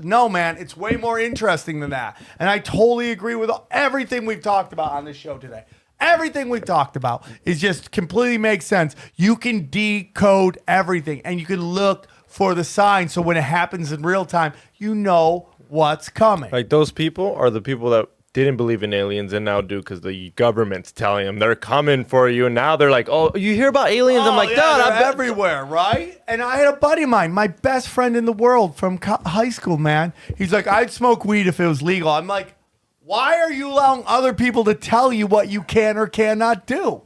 No, man, it's way more interesting than that. And I totally agree with everything we've talked about on this show today. Everything we've talked about is just completely makes sense. You can decode everything and you can look for the signs. So when it happens in real time, you know what's coming. Like those people are the people that didn't believe in aliens and now do because the government's telling them they're coming for you. And now they're like, oh, you hear about aliens? I'm like, yeah, dude, they're everywhere, right? And I had a buddy of mine, my best friend in the world from high school, man. He's like, I'd smoke weed if it was legal. I'm like, why are you allowing other people to tell you what you can or cannot do?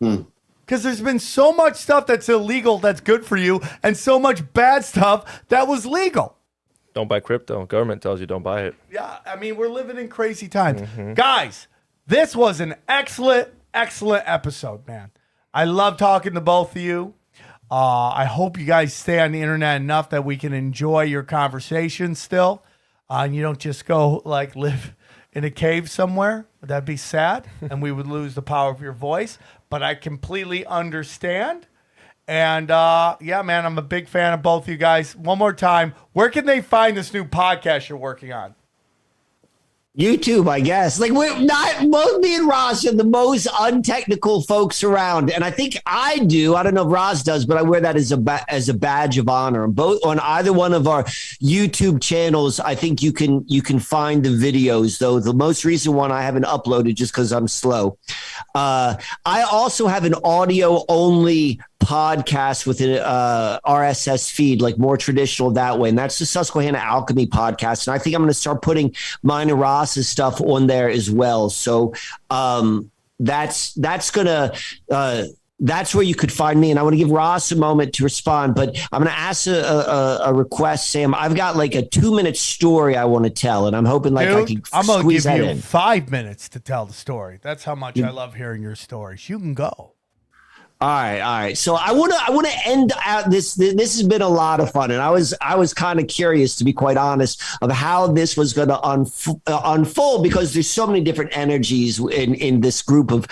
Because there's been so much stuff that's illegal that's good for you and so much bad stuff that was legal. Don't buy crypto. Government tells you don't buy it. Yeah, I mean, we're living in crazy times. Guys, this was an excellent, excellent episode, man. I love talking to both of you. I hope you guys stay on the internet enough that we can enjoy your conversation still. And you don't just go, like, live in a cave somewhere. That'd be sad, and we would lose the power of your voice. But I completely understand. And, yeah, man, I'm a big fan of both you guys. One more time, where can they find this new podcast you're working on? YouTube, I guess. Like, we're not, both me and Ross are the most untechnical folks around. And I think I do. I don't know if Ross does, but I wear that as a badge of honor. And both on either one of our YouTube channels, I think you can find the videos, though the most recent one I haven't uploaded just because I'm slow. I also have an audio only podcast with an RSS feed, like more traditional that way. And that's the Susquehanna Alchemy podcast. And I think I'm going to start putting mine and Ross's stuff on there as well. So that's where you could find me. And I want to give Ross a moment to respond, but I'm going to ask a request, Sam. I've got like a 2-minute story I want to tell, and I'm hoping like I can I'm going to squeeze give that you in. 5 minutes to tell the story. That's how much I love hearing your stories. You can go. All right. So I want to end out this. This has been a lot of fun, and I was kind of curious, to be quite honest, of how this was going to unfold, because there's so many different energies in this group of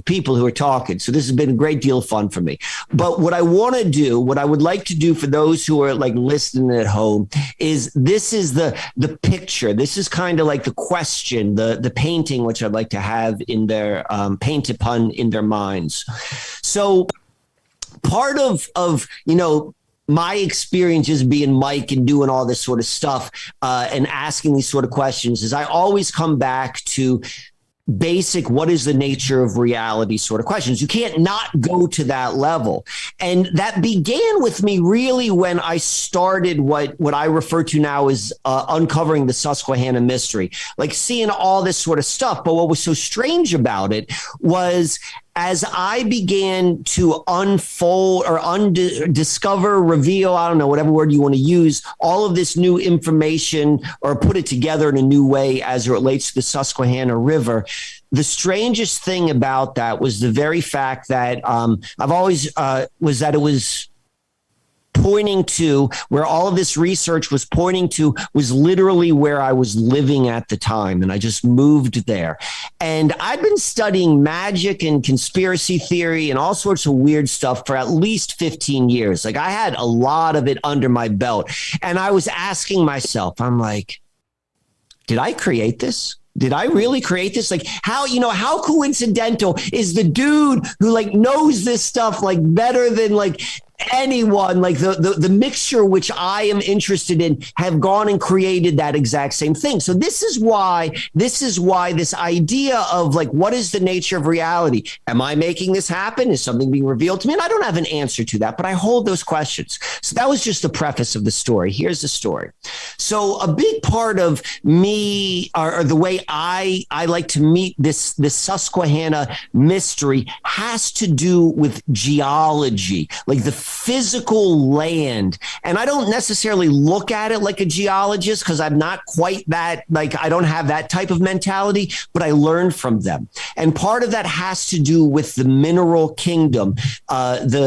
people who are talking. So this has been a great deal of fun for me. But what I would like to do for those who are like listening at home is this is the picture. This is kind of like the question, the painting, which I'd like to have in their paint upon in their minds. So part of my experiences being Mike and doing all this sort of stuff and asking these sort of questions is I always come back to basic, what is the nature of reality sort of questions. You can't not go to that level. And that began with me really when I started what I refer to now as uncovering the Susquehanna mystery, like seeing all this sort of stuff. But what was so strange about it was as I began to unfold or discover, reveal, I don't know, whatever word you want to use, all of this new information or put it together in a new way as it relates to the Susquehanna River, the strangest thing about that was the very fact that I've always was that it was pointing to where all of this research was pointing to was literally where I was living at the time. And I just moved there. And I'd been studying magic and conspiracy theory and all sorts of weird stuff for at least 15 years. Like I had a lot of it under my belt. And I was asking myself, I'm like, did I create this? Did I really create this? Like how coincidental is the dude who like knows this stuff like better than like anyone, like the mixture which I am interested in have gone and created that exact same thing. So this is why this idea of like, what is the nature of reality? Am I making this happen? Is something being revealed to me? And I don't have an answer to that, but I hold those questions. So that was just the preface of the story. Here's the story. So a big part of me or the way I like to meet this Susquehanna mystery has to do with geology, like the physical land. And I don't necessarily look at it like a geologist because I'm not quite that, like I don't have that type of mentality, but I learned from them. And part of that has to do with the mineral kingdom, the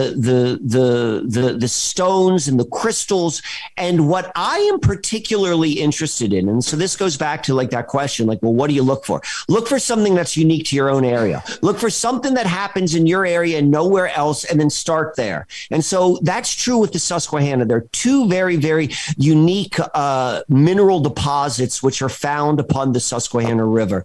stones and the crystals. And what I am particularly interested in, and so this goes back to like that question, like, well, what do you look for? Look for something that's unique to your own area. Look for something that happens in your area and nowhere else, and then start there. And so that's true with the Susquehanna. There are two very, very unique mineral deposits which are found upon the Susquehanna River,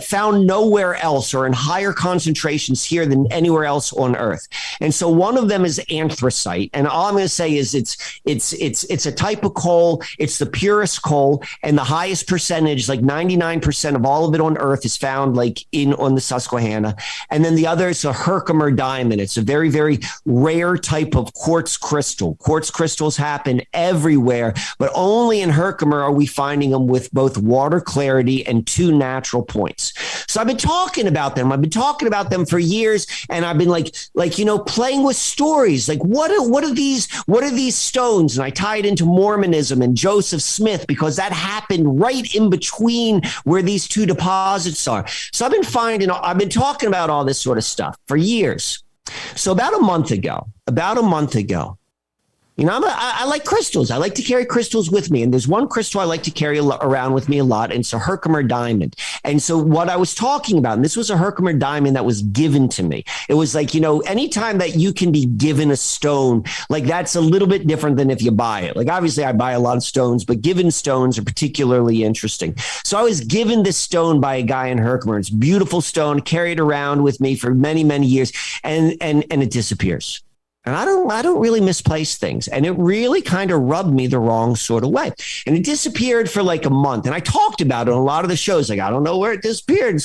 found nowhere else or in higher concentrations here than anywhere else on Earth. And so one of them is anthracite. And all I'm going to say is it's a type of coal. It's the purest coal, and the highest percentage, like 99% of all of it on Earth, is found like on the Susquehanna. And then the other is a Herkimer diamond. It's a very, very rare type of quartz crystal. Quartz crystals happen everywhere, but only in Herkimer are we finding them with both water clarity and 2 natural points. So I've been talking about them. I've been talking about them for years, and I've been like playing with stories. Like what are these stones? And I tie it into Mormonism and Joseph Smith, because that happened right in between where these 2 deposits are. So I've been talking about all this sort of stuff for years. So about a month ago, I like crystals. I like to carry crystals with me. And there's one crystal I like to carry around with me a lot, and it's a Herkimer diamond. And so what I was talking about, and this was a Herkimer diamond that was given to me. It was like, anytime that you can be given a stone, like that's a little bit different than if you buy it. Like obviously I buy a lot of stones, but given stones are particularly interesting. So I was given this stone by a guy in Herkimer. It's a beautiful stone, carried around with me for many, many years, and it disappears. And I don't really misplace things. And it really kind of rubbed me the wrong sort of way. And it disappeared for like a month. And I talked about it on a lot of the shows. Like, I don't know where it disappeared.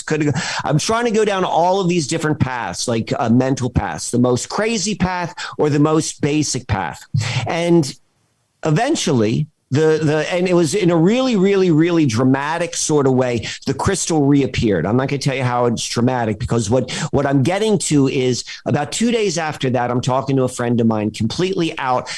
I'm trying to go down all of these different paths, like mental paths, the most crazy path or the most basic path. And eventually, and it was in a really, really, really dramatic sort of way, the crystal reappeared. I'm not going to tell you how it's dramatic, because what I'm getting to is about 2 days after that, I'm talking to a friend of mine, completely out,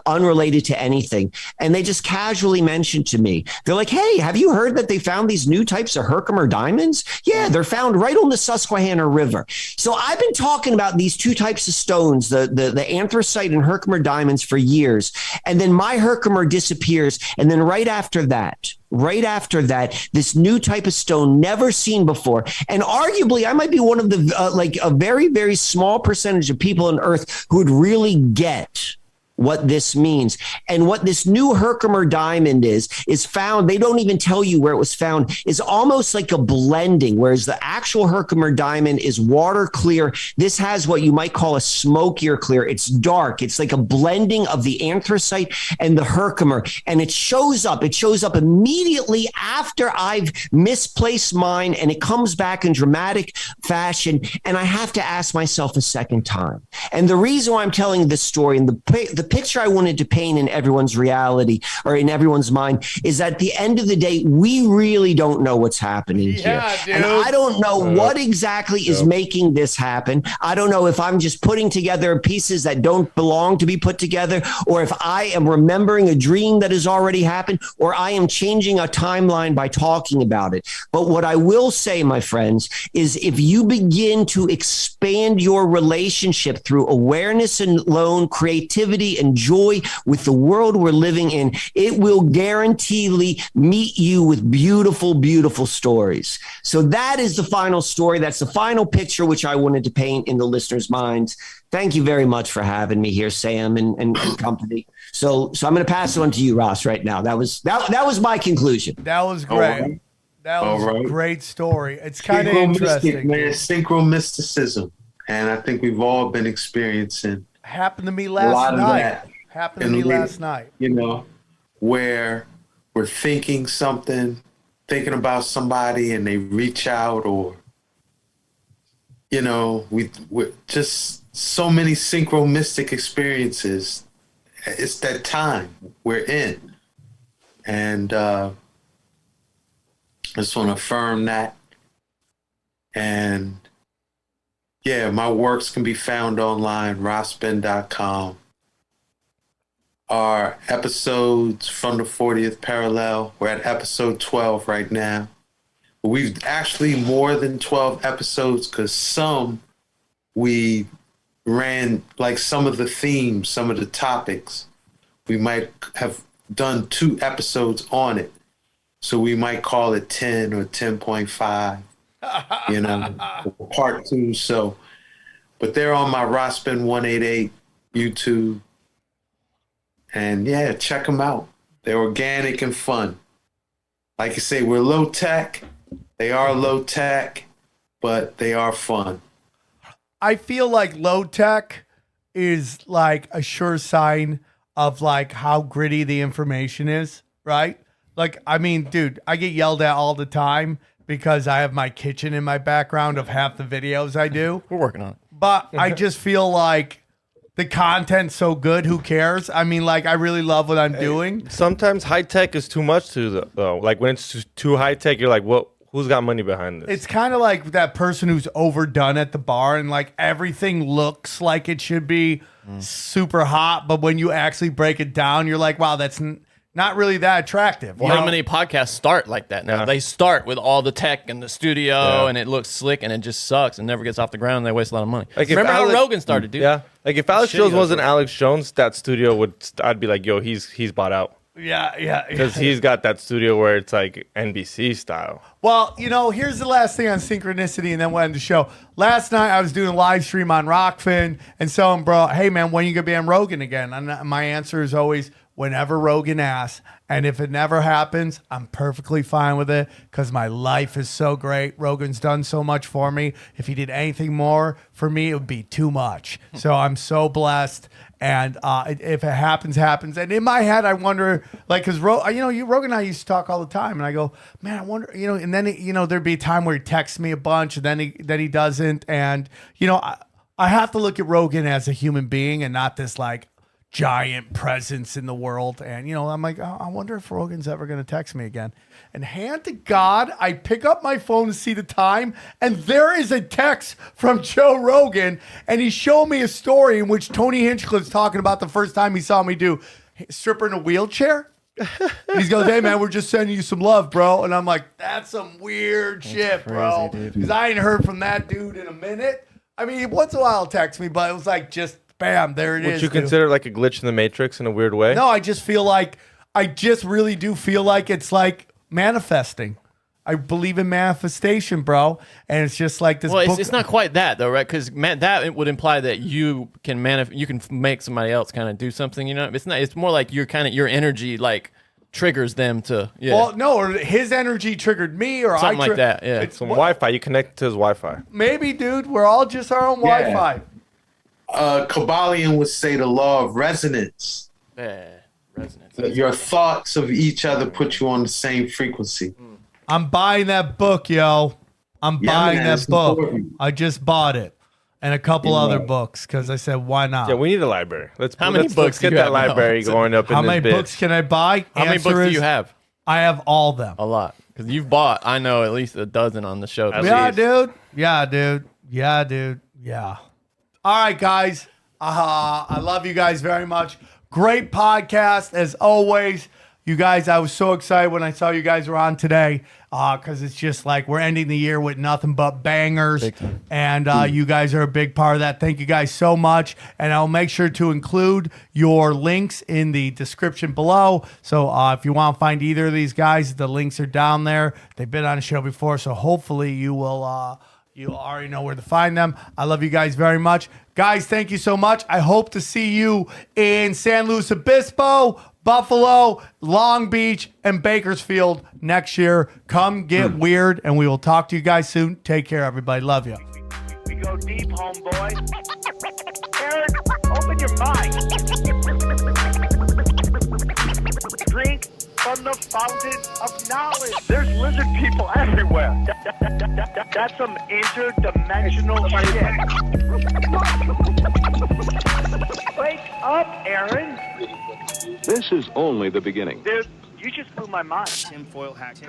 unrelated to anything. And they just casually mentioned to me, they're like, hey, have you heard that they found these new types of Herkimer diamonds? Yeah, they're found right on the Susquehanna River. So I've been talking about these 2 types of stones, the anthracite and Herkimer diamonds, for years. And then my Herkimer disappeared. And then right after that, this new type of stone never seen before. And arguably, I might be one of the, like a very, very small percentage of people on Earth who would really get what this means. And what this new Herkimer diamond is found, they don't even tell you where it was found, is almost like a blending, whereas the actual Herkimer diamond is water clear. This has what you might call a smokier clear. It's dark. It's like a blending of the anthracite and the Herkimer. And it shows up immediately after I've misplaced mine, and it comes back in dramatic fashion. And I have to ask myself a second time. And the reason why I'm telling this story, and the picture I wanted to paint in everyone's reality or in everyone's mind, is that at the end of the day, we really don't know what's happening here. Dude. And I don't know what exactly is making this happen. I don't know if I'm just putting together pieces that don't belong to be put together, or if I am remembering a dream that has already happened, or I am changing a timeline by talking about it. But what I will say, my friends, is if you begin to expand your relationship through awareness alone, creativity, and joy with the world we're living in, it will guaranteedly meet you with beautiful, beautiful stories. So that is the final story. That's the final picture which I wanted to paint in the listeners' minds. Thank you very much for having me here, Sam and company. So I'm going to pass it on to you, Ross, right now. That was my conclusion. That was great. That was a great story. It's kind of interesting, man. Synchromysticism, and I think we've all been experiencing. Happened to me last night. Where we're thinking about somebody, and they reach out, or we're just so many synchromistic experiences. It's that time we're in, and I just want to affirm that. And yeah, my works can be found online, rossben.com. Our episodes from the 40th parallel, we're at episode 12 right now. But we've actually more than 12 episodes, because some we ran, like some of the themes, some of the topics, we might have done 2 episodes on it. So we might call it 10 or 10.5. Part 2. So, but they're on my Rossben 188 YouTube. And yeah, check them out. They're organic and fun. Like I say, we're low tech. They are low tech, but they are fun. I feel like low tech is like a sure sign of like how gritty the information is, right? Like, I mean, dude, I get yelled at all the time because I have my kitchen in my background of half the videos I do. We're working on it. But I just feel like the content's so good, who cares? I mean, like, I really love what I'm doing. Sometimes high tech is too much though. Like when it's too high tech, you're like, what? Who's got money behind this? It's kind of like that person who's overdone at the bar and like everything looks like it should be super hot, but when you actually break it down, you're like, wow, that's not really that attractive. Well, how many podcasts start like that now? Yeah. They start with all the tech and the studio, and it looks slick, and it just sucks and never gets off the ground, and they waste a lot of money. Like remember how Rogan started, dude? Yeah. Like if Alex Shitty Jones though, wasn't bro. Alex Jones, that studio I'd be like, yo, he's bought out. Yeah. Because he's got that studio where it's like NBC style. Well, you know, here's the last thing on synchronicity, and then we'll end the show. Last night, I was doing a live stream on Rockfin, and someone brought, hey, man, when are you going to be on Rogan again? And my answer is always, whenever Rogan asks. And if it never happens, I'm perfectly fine with it because my life is so great. Rogan's done so much for me. If he did anything more for me, it would be too much. So I'm so blessed. And if it happens, happens. And in my head, I wonder, like, because Rogan and I used to talk all the time, and I go, man, I wonder, you know. And then there'd be a time where he texts me a bunch, and then he doesn't. And I have to look at Rogan as a human being and not this like giant presence in the world. And I'm like, oh, I wonder if Rogan's ever going to text me again. And hand to God, I pick up my phone to see the time, and there is a text from Joe Rogan, and he showed me a story in which Tony Hinchcliffe's talking about the first time he saw me do stripper in a wheelchair. And he goes, hey man, we're just sending you some love, bro. And I'm like, that's some weird shit, bro, because I ain't heard from that dude in a minute. I mean, once in a while he'll text me, but it was like just bam, there it is. Would you consider like a glitch in the Matrix in a weird way? No, I just really do feel like it's like manifesting. I believe in manifestation, bro. And it's just like this. Well, it's not quite that though, right? Because that would imply that you can make somebody else kind of do something. It's not. It's more like your energy like triggers them to. Yeah. Well, no, or his energy triggered me, or something like that. Yeah. It's some Wi-Fi. You connect to his Wi-Fi. Maybe, dude. We're all just our own Wi-Fi. Kabbalion would say the law of resonance. Yeah, resonance. Your thoughts of each other put you on the same frequency. I'm buying that book, yo. I'm buying man, that it's book. important. I just bought it. And a couple other books, because I said, why not? Yeah, we need a library. Let's many books get do you that have now? library going up How in this many bitch. books can I buy? How many books do you have? I have all of them. A lot. Because you've bought, I know, at least a dozen on the show. Yeah, dude. Yeah. All right, guys. I love you guys very much. Great podcast, as always. You guys, I was so excited when I saw you guys were on today because it's just like we're ending the year with nothing but bangers. And you guys are a big part of that. Thank you guys so much. And I'll make sure to include your links in the description below. So if you want to find either of these guys, the links are down there. They've been on the show before, so hopefully you will... you already know where to find them. I love you guys very much. Guys, thank you so much. I hope to see you in San Luis Obispo, Buffalo, Long Beach, and Bakersfield next year. Come get weird, and we will talk to you guys soon. Take care, everybody. Love you. We go deep, homeboy. Aaron, open your mind. Drink from the fountain of knowledge. There's lizard people everywhere. That's some interdimensional shit. Wake up, Aaron. This is only the beginning. Dude, you just blew my mind. Tinfoil hat.